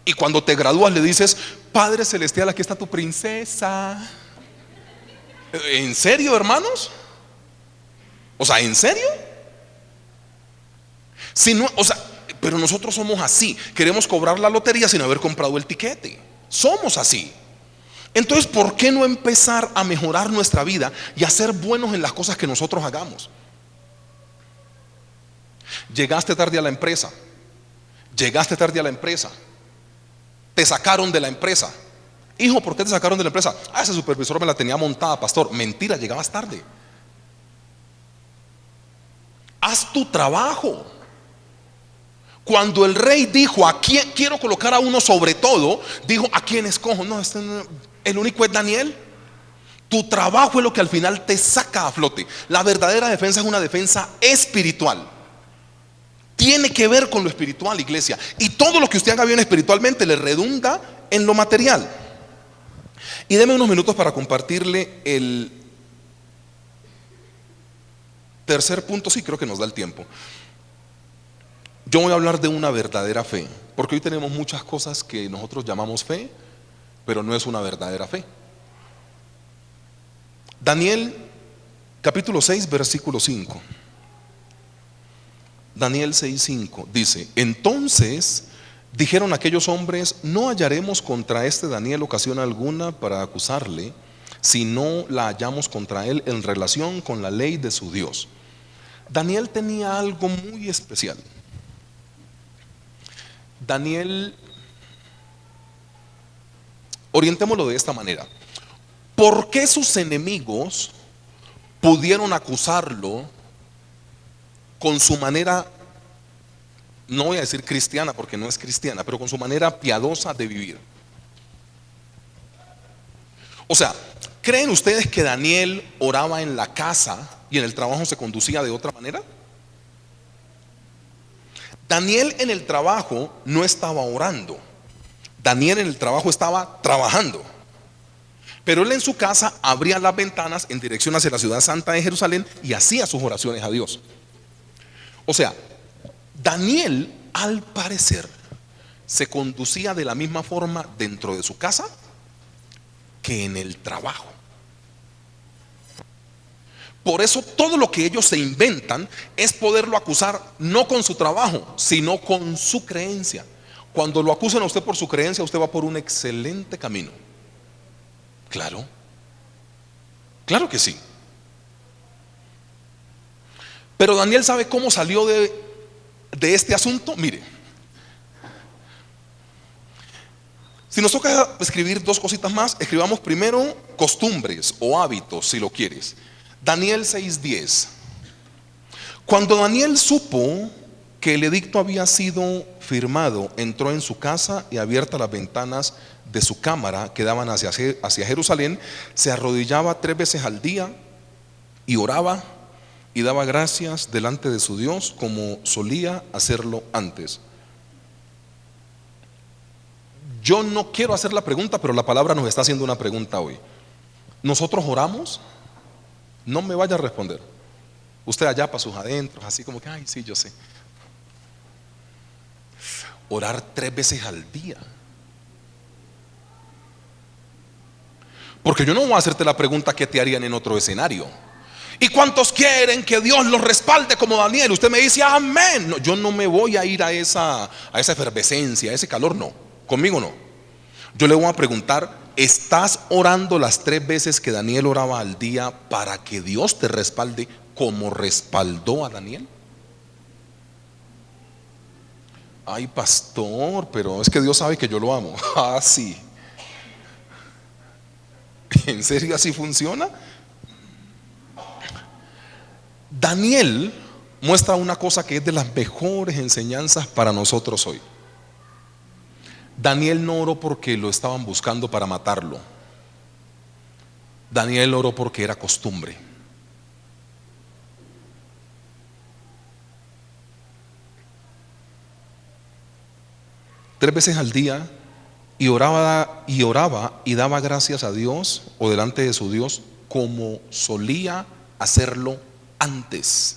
Y cuando te gradúas le dices: Padre Celestial, aquí está tu princesa. ¿En serio, hermanos? O sea, ¿en serio? Si no, o sea, pero nosotros somos así. Queremos cobrar la lotería sin haber comprado el tiquete. Somos así. Entonces, ¿por qué no empezar a mejorar nuestra vida y a ser buenos en las cosas que nosotros hagamos? Llegaste tarde a la empresa. Llegaste tarde a la empresa. Te sacaron de la empresa. Hijo, ¿por qué te sacaron de la empresa? Ah, ese supervisor me la tenía montada, pastor. Mentira, llegabas tarde. Haz tu trabajo. Cuando el rey dijo: ¿a quién quiero colocar a uno sobre todo?, dijo: ¿a quién escojo? No, el único es Daniel. Tu trabajo es lo que al final te saca a flote. La verdadera defensa es una defensa espiritual. Tiene que ver con lo espiritual, iglesia. Y todo lo que usted haga bien espiritualmente le redunda en lo material. Y deme unos minutos para compartirle el tercer punto. Sí, creo que nos da el tiempo. Yo voy a hablar de una verdadera fe, porque hoy tenemos muchas cosas que nosotros llamamos fe, pero no es una verdadera fe. Daniel capítulo 6 versículo 5. Daniel 6:5 dice: entonces dijeron aquellos hombres: no hallaremos contra este Daniel ocasión alguna para acusarle, si no la hallamos contra él en relación con la ley de su Dios. Daniel tenía algo muy especial. Daniel, orientémoslo de esta manera: ¿por qué sus enemigos pudieron acusarlo con su manera, no voy a decir cristiana porque no es cristiana, pero con su manera piadosa de vivir? O sea, ¿creen ustedes que Daniel oraba en la casa y en el trabajo se conducía de otra manera? Daniel en el trabajo no estaba orando. Daniel en el trabajo estaba trabajando. Pero él en su casa abría las ventanas en dirección hacia la ciudad santa de Jerusalén y hacía sus oraciones a Dios. O sea, Daniel, al parecer, se conducía de la misma forma dentro de su casa que en el trabajo. Por eso todo lo que ellos se inventan es poderlo acusar no con su trabajo, sino con su creencia. Cuando lo acusan a usted por su creencia, usted va por un excelente camino. Claro, claro que sí. Pero Daniel, ¿sabe cómo salió de este asunto? Mire, si nos toca escribir dos cositas más, escribamos primero costumbres o hábitos, si lo quieres. Daniel 6:10. Cuando Daniel supo que el edicto había sido firmado, entró en su casa y, abiertas las ventanas de su cámara que daban hacia Jerusalén, se arrodillaba 3 veces al día y oraba y daba gracias delante de su Dios como solía hacerlo antes. Yo no quiero hacer la pregunta, pero la palabra nos está haciendo una pregunta hoy. ¿Nosotros oramos? No me vaya a responder. Usted allá para sus adentros, así como que: ay, sí, yo sé. Orar 3 veces al día. Porque yo no voy a hacerte la pregunta: ¿qué te harían en otro escenario? ¿Y cuántos quieren que Dios los respalde como Daniel? Usted me dice amén. No, yo no me voy a ir a esa efervescencia, a ese calor, no. Conmigo no. Yo le voy a preguntar: ¿estás orando las 3 veces que Daniel oraba al día para que Dios te respalde como respaldó a Daniel? Ay, pastor, pero es que Dios sabe que yo lo amo. Ah, sí. ¿En serio así funciona? Daniel muestra una cosa que es de las mejores enseñanzas para nosotros hoy. Daniel no oró porque lo estaban buscando para matarlo. Daniel oró porque era costumbre. Tres veces al día, y oraba y daba gracias a Dios o delante de su Dios como solía hacerlo antes.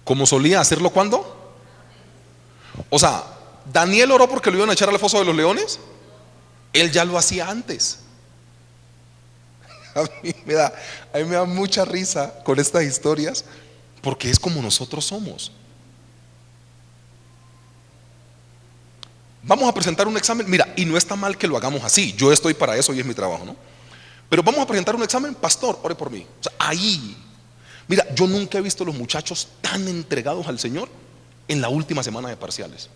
¿Cómo solía hacerlo cuando? O sea, Daniel oró porque lo iban a echar al foso de los leones. Él ya lo hacía antes. A mí me da mucha risa con estas historias, porque es como nosotros somos. Vamos a presentar un examen, mira, y no está mal que lo hagamos así. Yo estoy para eso y es mi trabajo, ¿no? Pero vamos a presentar un examen, pastor, ore por mí. O sea, ahí, mira, yo nunca he visto a los muchachos tan entregados al Señor en la última semana de parciales.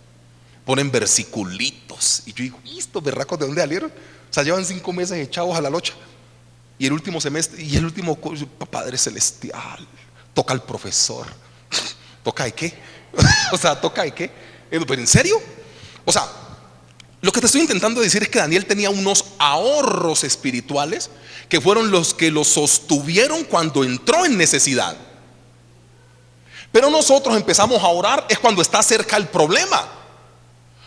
Ponen versiculitos y yo digo, ¿y estos berracos de dónde salieron? O sea, llevan 5 meses echados a la locha. Y el último semestre, y el último, Padre Celestial, toca al profesor. ¿Toca de qué? O sea, ¿toca de qué? ¿Pero en serio? O sea, lo que te estoy intentando decir es que Daniel tenía unos ahorros espirituales que fueron los que lo sostuvieron cuando entró en necesidad. Pero nosotros empezamos a orar es cuando está cerca el problema.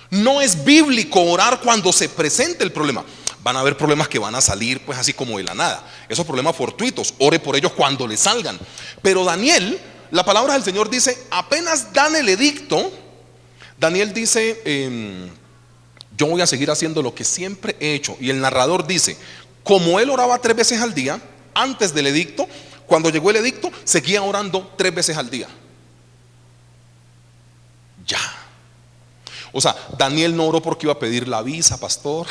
No es bíblico orar cuando se presenta el problema. Van a haber problemas que van a salir pues así como de la nada. Esos problemas fortuitos, ore por ellos cuando le salgan. Pero Daniel, la palabra del Señor dice, apenas dan el edicto, Daniel dice, yo voy a seguir haciendo lo que siempre he hecho. Y el narrador dice, como él oraba 3 veces al día, antes del edicto, cuando llegó el edicto, seguía orando 3 veces al día. Ya. O sea, Daniel no oró porque iba a pedir la visa, pastor.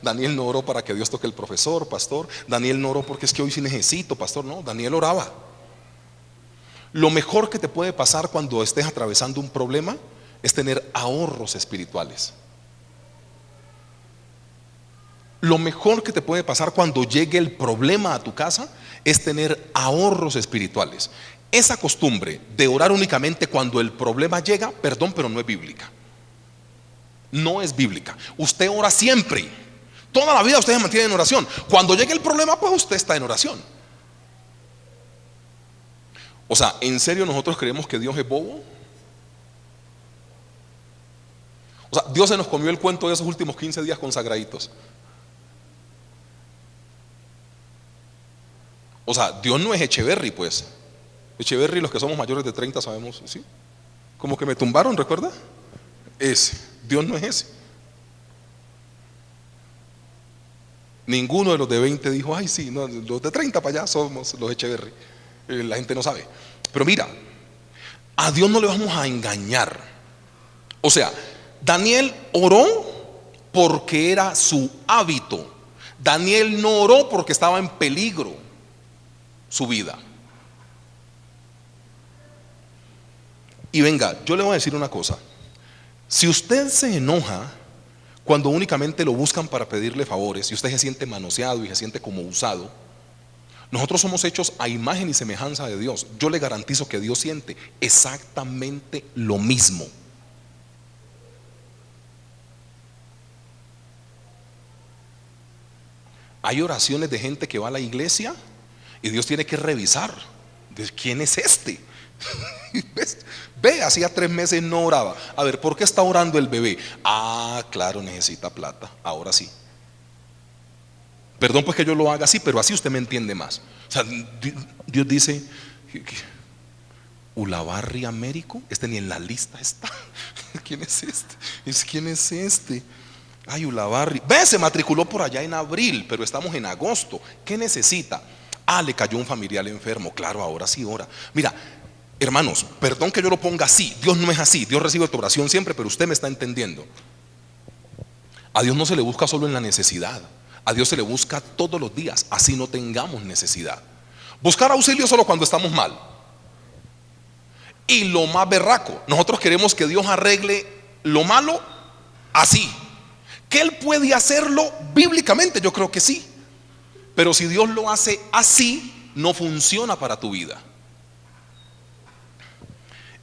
Daniel no oró para que Dios toque el profesor, pastor. Daniel no oró porque es que hoy sí necesito, pastor. No, Daniel oraba. Lo mejor que te puede pasar cuando estés atravesando un problema es tener ahorros espirituales. Lo mejor que te puede pasar cuando llegue el problema a tu casa es tener ahorros espirituales. Esa costumbre de orar únicamente cuando el problema llega, perdón, pero no es bíblica. No es bíblica. Usted ora siempre. Toda la vida usted se mantiene en oración. Cuando llegue el problema, pues usted está en oración. O sea, ¿en serio nosotros creemos que Dios es bobo? O sea, Dios se nos comió el cuento de esos últimos 15 días consagraditos. O sea, Dios no es Echeverry, pues. Echeverry, los que somos mayores de 30 sabemos, ¿sí? Como que me tumbaron, ¿recuerda? Dios no es ese. Ninguno de los de 20 dijo, ay sí, no, los de 30 para allá somos los Echeverry. La gente no sabe. Pero mira, a Dios no le vamos a engañar. O sea, Daniel oró porque era su hábito. Daniel no oró porque estaba en peligro su vida. Y venga, yo le voy a decir una cosa. Si usted se enoja cuando únicamente lo buscan para pedirle favores y usted se siente manoseado y se siente como usado, nosotros somos hechos a imagen y semejanza de Dios. Yo le garantizo que Dios siente exactamente lo mismo. Hay oraciones de gente que va a la iglesia y Dios tiene que revisar de quién es este. Ve, hacía 3 meses no oraba. A ver, ¿por qué está orando el bebé? Ah, claro, necesita plata. Ahora sí. Perdón pues que yo lo haga así, pero así usted me entiende más. O sea, Dios dice, Ulabarri Américo, este ni en la lista está. ¿Quién es este? ¿Quién es este? Ay, Ulabarri. Ve, se matriculó por allá en abril, pero estamos en agosto. ¿Qué necesita? Ah, le cayó un familiar enfermo. Claro, ahora sí ora. Mira, hermanos, perdón que yo lo ponga así. Dios no es así. Dios recibe tu oración siempre, pero usted me está entendiendo. A Dios no se le busca solo en la necesidad. A Dios se le busca todos los días, así no tengamos necesidad. Buscar auxilio solo cuando estamos mal. Y lo más berraco, nosotros queremos que Dios arregle lo malo así. ¿Que Él puede hacerlo bíblicamente? Yo creo que sí. Pero si Dios lo hace así, no funciona para tu vida.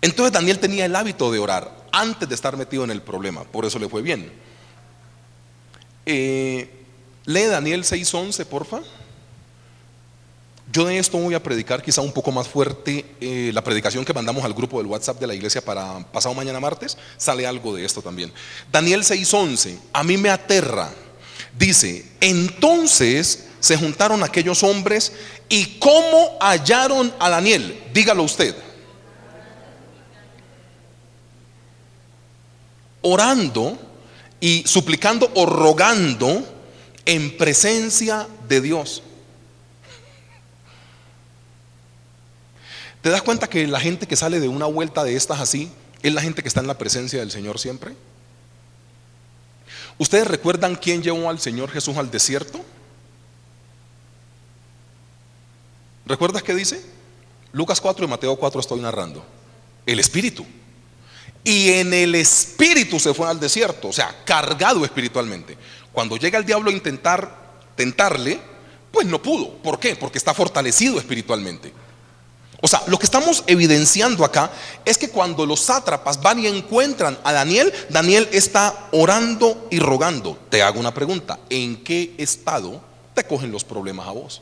Entonces Daniel tenía el hábito de orar antes de estar metido en el problema. Por eso le fue bien. Lee Daniel 6:11, porfa. Yo de esto voy a predicar quizá un poco más fuerte. La predicación que mandamos al grupo del WhatsApp de la iglesia para pasado mañana martes, sale algo de esto también. Daniel 6:11, a mí me aterra. Dice, entonces se juntaron aquellos hombres y ¿cómo hallaron a Daniel? Dígalo usted. Orando y suplicando o rogando en presencia de Dios. ¿Te das cuenta que la gente que sale de una vuelta de estas así es la gente que está en la presencia del Señor siempre? ¿Ustedes recuerdan quién llevó al Señor Jesús al desierto? ¿Recuerdas qué dice? Lucas 4 y Mateo 4 estoy narrando. El Espíritu. Y en el Espíritu se fue al desierto, o sea, cargado espiritualmente. Cuando llega el diablo a intentar tentarle, pues no pudo. ¿Por qué? Porque está fortalecido espiritualmente. O sea, lo que estamos evidenciando acá es que cuando los sátrapas van y encuentran a Daniel, Daniel está orando y rogando. Te hago una pregunta, ¿en qué estado te cogen los problemas a vos?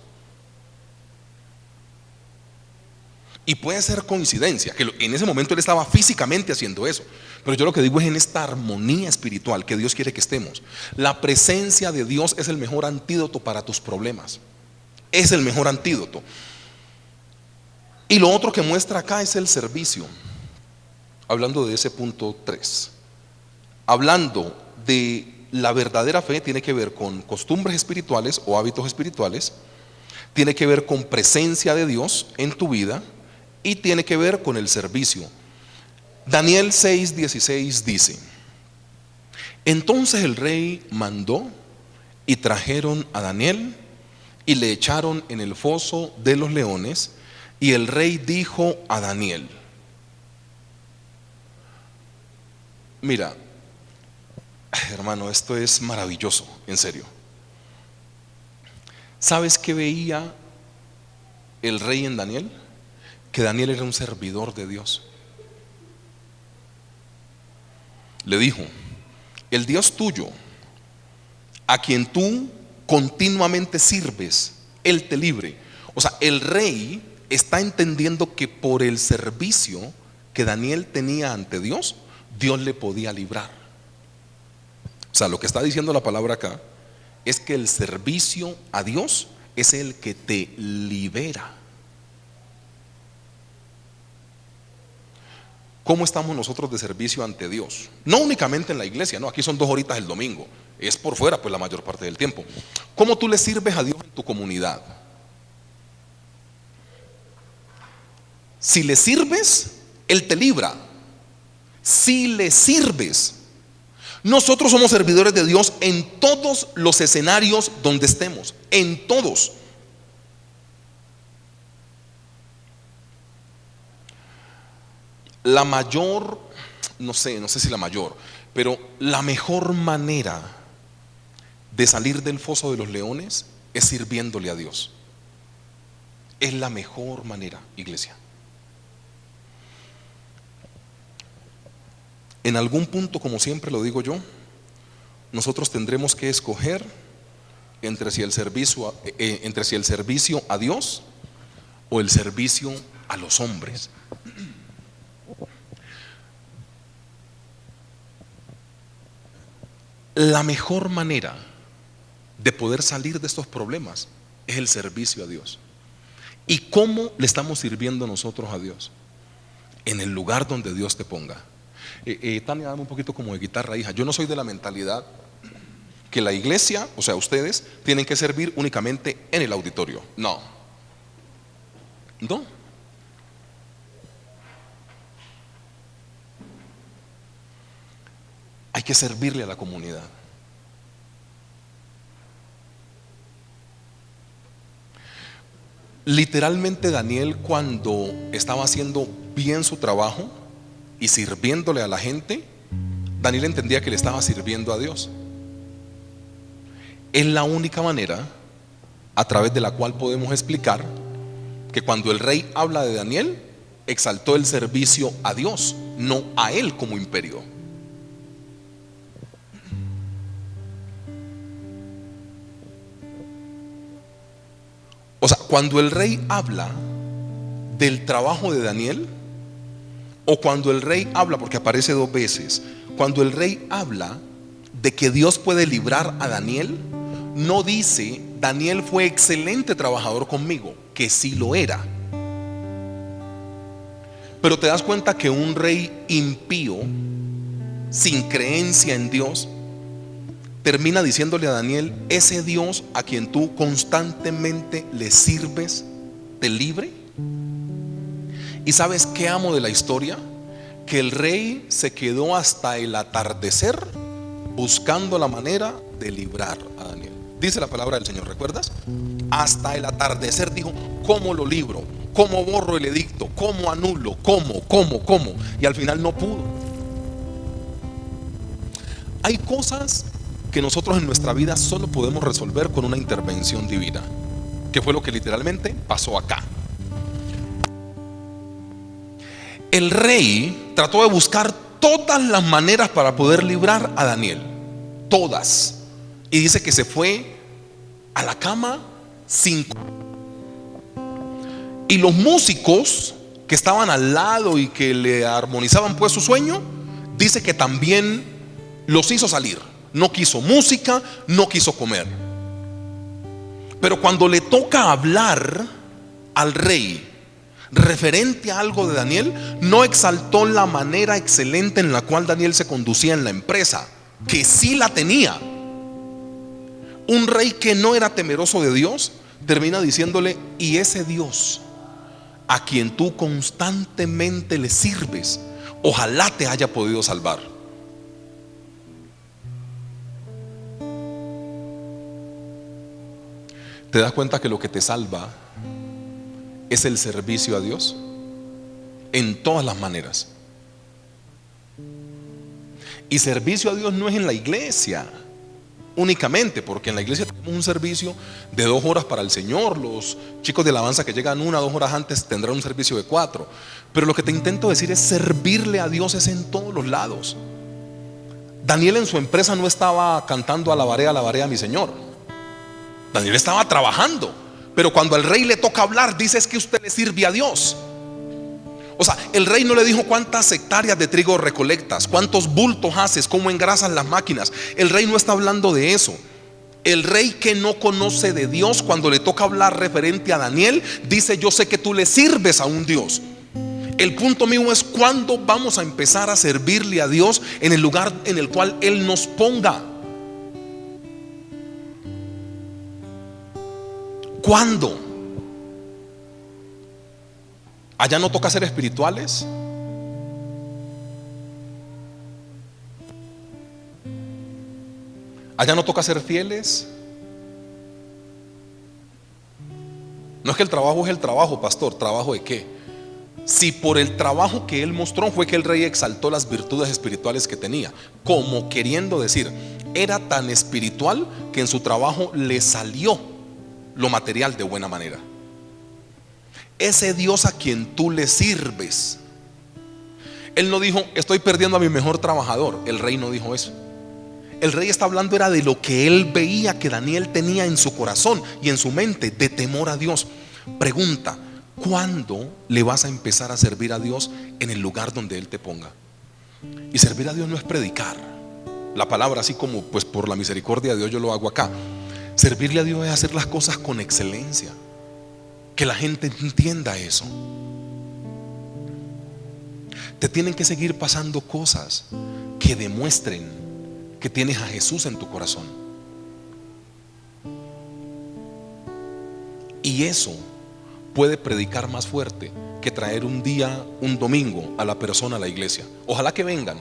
Y puede ser coincidencia que en ese momento él estaba físicamente haciendo eso, pero yo lo que digo es en esta armonía espiritual que Dios quiere que estemos. La presencia de Dios es el mejor antídoto para tus problemas. Es el mejor antídoto. Y lo otro que muestra acá es el servicio. Hablando de ese punto 3, hablando de la verdadera fe, tiene que ver con costumbres espirituales o hábitos espirituales, tiene que ver con presencia de Dios en tu vida y tiene que ver con el servicio. Daniel 6:16 dice, entonces el rey mandó y trajeron a Daniel y le echaron en el foso de los leones. Y el rey dijo a Daniel, mira, hermano, esto es maravilloso, en serio. ¿Sabes qué veía el rey en Daniel? Que Daniel era un servidor de Dios. Le dijo, el Dios tuyo, a quien tú continuamente sirves, Él te libre. O sea, el rey está entendiendo que por el servicio que Daniel tenía ante Dios, Dios le podía librar. O sea, lo que está diciendo la palabra acá es que el servicio a Dios es el que te libera. ¿Cómo estamos nosotros de servicio ante Dios? No únicamente en la iglesia, no, aquí son 2 horitas el domingo, es por fuera pues la mayor parte del tiempo. ¿Cómo tú le sirves a Dios en tu comunidad? Si le sirves, Él te libra. Si le sirves, nosotros somos servidores de Dios en todos los escenarios donde estemos, en todos. La mayor, no sé si la mayor, pero la mejor manera de salir del foso de los leones es sirviéndole a Dios. Es la mejor manera, iglesia. En algún punto, como siempre lo digo yo, nosotros tendremos que escoger entre si el servicio a Dios o el servicio a los hombres. La mejor manera de poder salir de estos problemas es el servicio a Dios. ¿Y cómo le estamos sirviendo nosotros a Dios? En el lugar donde Dios te ponga. Tania, dame un poquito como de guitarra, hija. Yo no soy de la mentalidad que la iglesia, o sea, ustedes tienen que servir únicamente en el auditorio. No. No. Hay que servirle a la comunidad. Literalmente Daniel, cuando estaba haciendo bien su trabajo y sirviéndole a la gente, Daniel entendía que le estaba sirviendo a Dios. Es la única manera a través de la cual podemos explicar que cuando el rey habla de Daniel, exaltó el servicio a Dios, no a él como imperio. O sea, Cuando el rey habla del trabajo de Daniel, o cuando el rey habla, porque aparece dos veces, cuando el rey habla de que Dios puede librar a Daniel, no dice Daniel fue excelente trabajador conmigo, que sí lo era. Pero te das cuenta que un rey impío, sin creencia en Dios, termina diciéndole a Daniel: ese Dios a quien tú constantemente le sirves, ¿te libre? ¿Y sabes qué amo de la historia? Que el rey se quedó hasta el atardecer buscando la manera de librar a Daniel. Dice la palabra del Señor, ¿recuerdas? Hasta el atardecer dijo: ¿cómo lo libro? ¿Cómo borro el edicto? ¿Cómo anulo? ¿Cómo? Y al final no pudo. Hay cosas que nosotros en nuestra vida solo podemos resolver con una intervención divina, que fue lo que literalmente pasó acá. El rey trató de buscar todas las maneras para poder librar a Daniel, todas, y dice que se fue a la cama sin. Y los músicos que estaban al lado y que le armonizaban pues su sueño, dice que también los hizo salir. No quiso música, no quiso comer. Pero cuando le toca hablar al rey referente a algo de Daniel, no exaltó la manera excelente en la cual Daniel se conducía en la empresa, que sí la tenía. Un rey que no era temeroso de Dios termina diciéndole: y ese Dios a quien tú constantemente le sirves, ojalá te haya podido salvar. ¿Te das cuenta que lo que te salva es el servicio a Dios? En todas las maneras. Y servicio a Dios no es en la iglesia únicamente, porque en la iglesia tenemos un servicio de 2 horas para el Señor. Los chicos de alabanza que llegan 1 o 2 horas antes tendrán un servicio de 4. Pero lo que te intento decir es: servirle a Dios es en todos los lados. Daniel en su empresa no estaba cantando alabaré a mi Señor. Daniel estaba trabajando. Pero cuando al rey le toca hablar, dice: es que usted le sirve a Dios. O sea, el rey no le dijo cuántas hectáreas de trigo recolectas, cuántos bultos haces, cómo engrasas las máquinas. El rey no está hablando de eso. El rey que no conoce de Dios, cuando le toca hablar referente a Daniel, dice: yo sé que tú le sirves a un Dios. El punto mío es: ¿cuándo vamos a empezar a servirle a Dios en el lugar en el cual Él nos ponga? ¿Cuándo? ¿Allá no toca ser espirituales? ¿Allá no toca ser fieles? No es que el trabajo es el trabajo, pastor. ¿Trabajo de qué? Si por el trabajo que él mostró fue que el rey exaltó las virtudes espirituales que tenía, como queriendo decir, era tan espiritual que en su trabajo le salió lo material de buena manera. Ese Dios a quien tú le sirves, él no dijo: estoy perdiendo a mi mejor trabajador. El rey no dijo eso. El rey está hablando era de lo que él veía que Daniel tenía en su corazón y en su mente, de temor a Dios. Pregunta: ¿cuándo le vas a empezar a servir a Dios en el lugar donde Él te ponga? Y servir a Dios no es predicar la palabra así como pues por la misericordia de Dios yo lo hago acá. Servirle a Dios es hacer las cosas con excelencia, que la gente entienda eso. Te tienen que seguir pasando cosas que demuestren que tienes a Jesús en tu corazón. Y eso puede predicar más fuerte que traer un día, un domingo a la persona a la iglesia. Ojalá que vengan,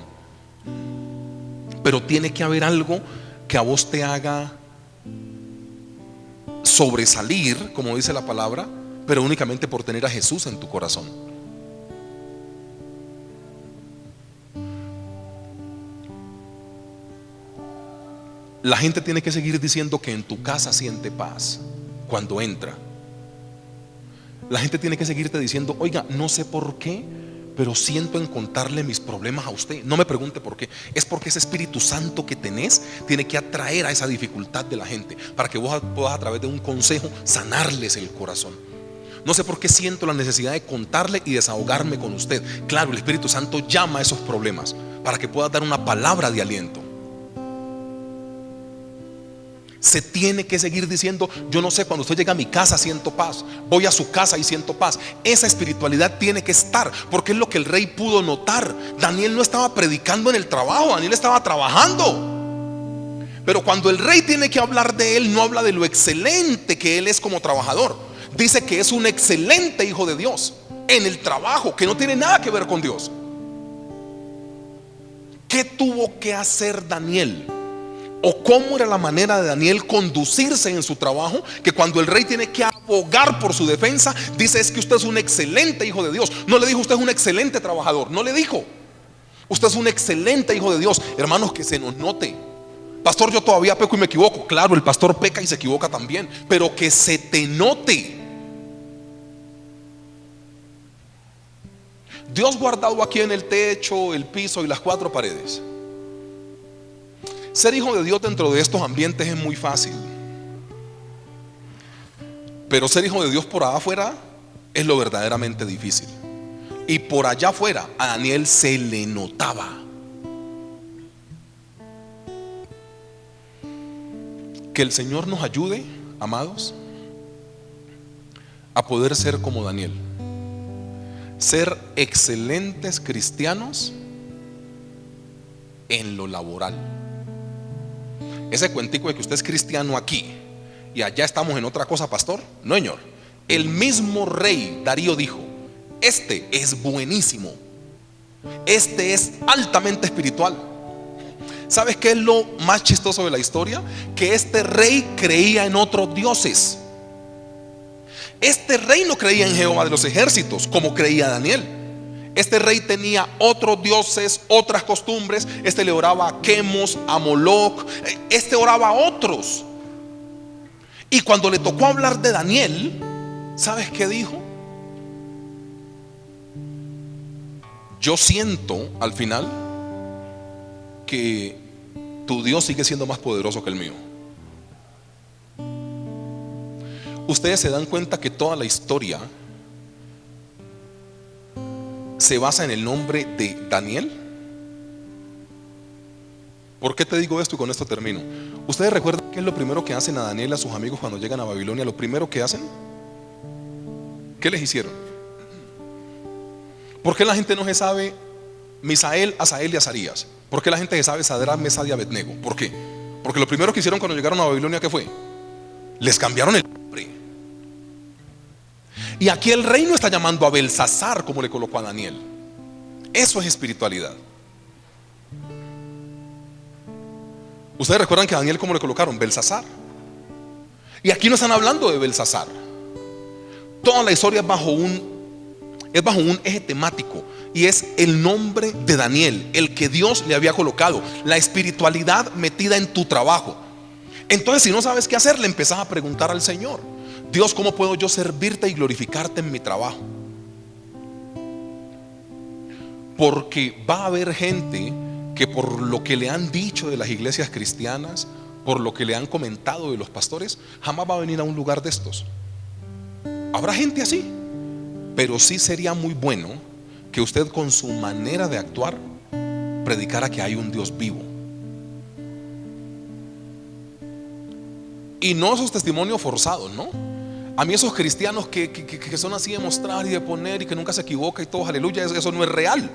pero tiene que haber algo que a vos te haga sobresalir, como dice la palabra, pero únicamente por tener a Jesús en tu corazón. La gente tiene que seguir diciendo que en tu casa siente paz cuando entra. La gente tiene que seguirte diciendo: oiga, no sé por qué, pero siento en contarle mis problemas a usted. No me pregunte por qué. Es porque ese Espíritu Santo que tenés tiene que atraer a esa dificultad de la gente, para que vos puedas a través de un consejo sanarles el corazón. No sé por qué siento la necesidad de contarle y desahogarme con usted. Claro, el Espíritu Santo llama a esos problemas para que pueda dar una palabra de aliento. Se tiene que seguir diciendo: yo no sé, cuando usted llega a mi casa siento paz, voy a su casa y siento paz. Esa espiritualidad tiene que estar, porque es lo que el rey pudo notar. Daniel no estaba predicando en el trabajo, Daniel estaba trabajando. Pero cuando el rey tiene que hablar de él, no habla de lo excelente que él es como trabajador. Dice que es un excelente hijo de Dios en el trabajo, que no tiene nada que ver con Dios. ¿Qué tuvo que hacer Daniel? ¿O cómo era la manera de Daniel conducirse en su trabajo? Que cuando el rey tiene que abogar por su defensa, dice: es que usted es un excelente hijo de Dios. No le dijo: usted es un excelente trabajador. No le dijo: usted es un excelente hijo de Dios. Hermanos, que se nos note. Pastor, yo todavía peco y me equivoco. Claro, el pastor peca y se equivoca también, pero que se te note. Dios guardado aquí en el techo, el piso y las 4 paredes. Ser hijo de Dios dentro de estos ambientes es muy fácil, pero ser hijo de Dios por allá afuera es lo verdaderamente difícil. Y por allá afuera a Daniel se le notaba. Que el Señor nos ayude, amados, a poder ser como Daniel, ser excelentes cristianos en lo laboral. Ese cuentico de que usted es cristiano aquí y allá estamos en otra cosa, pastor, no, señor. El mismo rey Darío dijo: este es buenísimo, este es altamente espiritual. ¿Sabes qué es lo más chistoso de la historia? Que este rey creía en otros dioses. Este rey no creía en Jehová de los ejércitos como creía Daniel. Este rey tenía otros dioses, otras costumbres. Este le oraba a Quemos, a Moloch. Este oraba a otros. Y cuando le tocó hablar de Daniel, ¿sabes qué dijo? Yo siento al final que tu Dios sigue siendo más poderoso que el mío. Ustedes se dan cuenta que toda la historia se basa en el nombre de Daniel. ¿Por qué te digo esto? Y con esto termino. ¿Ustedes recuerdan qué es lo primero que hacen a Daniel y a sus amigos cuando llegan a Babilonia? Lo primero que hacen, ¿qué les hicieron? ¿Por qué la gente no se sabe Misael, Asael y Azarías? ¿Por qué la gente se sabe Sadrach, Mesach y Abednego? ¿Por qué? Porque lo primero que hicieron cuando llegaron a Babilonia, ¿qué fue? Les cambiaron el nombre. Y aquí el rey no está llamando a Belsasar como le colocó a Daniel. Eso es espiritualidad. Ustedes recuerdan que a Daniel ¿cómo le colocaron? Belsasar. Y aquí no están hablando de Belsasar. Toda la historia es bajo un eje temático, y es el nombre de Daniel, el que Dios le había colocado, la espiritualidad metida en tu trabajo. Entonces, si no sabes qué hacer, le empezás a preguntar al Señor: Dios, ¿cómo puedo yo servirte y glorificarte en mi trabajo? Porque va a haber gente que por lo que le han dicho de las iglesias cristianas, por lo que le han comentado de los pastores, jamás va a venir a un lugar de estos. Habrá gente así, pero sí sería muy bueno que usted con su manera de actuar predicara que hay un Dios vivo. Y no esos testimonios forzados, ¿no? A mí esos cristianos que son así de mostrar y de poner y que nunca se equivoca y todos aleluya, eso no es real.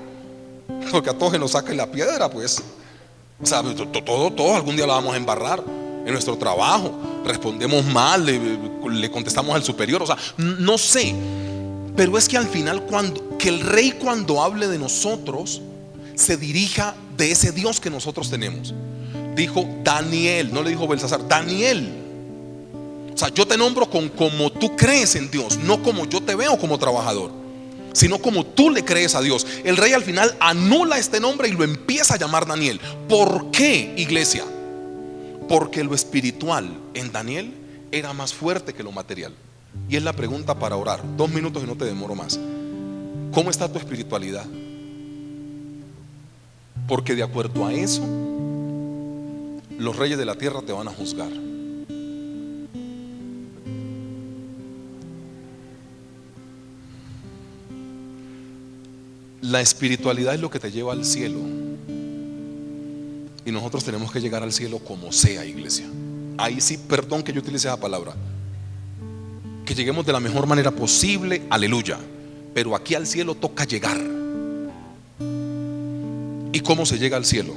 Porque a todos se nos saca la piedra, pues. O sea, todos algún día la vamos a embarrar en nuestro trabajo. Respondemos mal, le contestamos al superior. O sea, no sé. Pero es que al final, que el rey cuando hable de nosotros se dirija de ese Dios que nosotros tenemos. Dijo Daniel, no le dijo Belsasar, Daniel. O sea, yo te nombro como tú crees en Dios, no como yo te veo como trabajador, sino como tú le crees a Dios. El rey al final anula este nombre y lo empieza a llamar Daniel. ¿Por qué, iglesia? Porque lo espiritual en Daniel era más fuerte que lo material. Y es la pregunta para orar. 2 minutos y no te demoro más. ¿Cómo está tu espiritualidad? Porque de acuerdo a eso, los reyes de la tierra te van a juzgar. La espiritualidad es lo que te lleva al cielo. Y nosotros tenemos que llegar al cielo como sea, iglesia. Ahí sí, perdón que yo utilice esa palabra. Que lleguemos de la mejor manera posible, aleluya. Pero aquí al cielo toca llegar. ¿Y cómo se llega al cielo?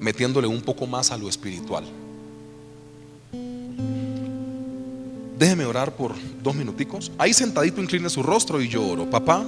Metiéndole un poco más a lo espiritual. Déjeme orar por 2 minuticos. Ahí sentadito incline su rostro y yo oro. Papá,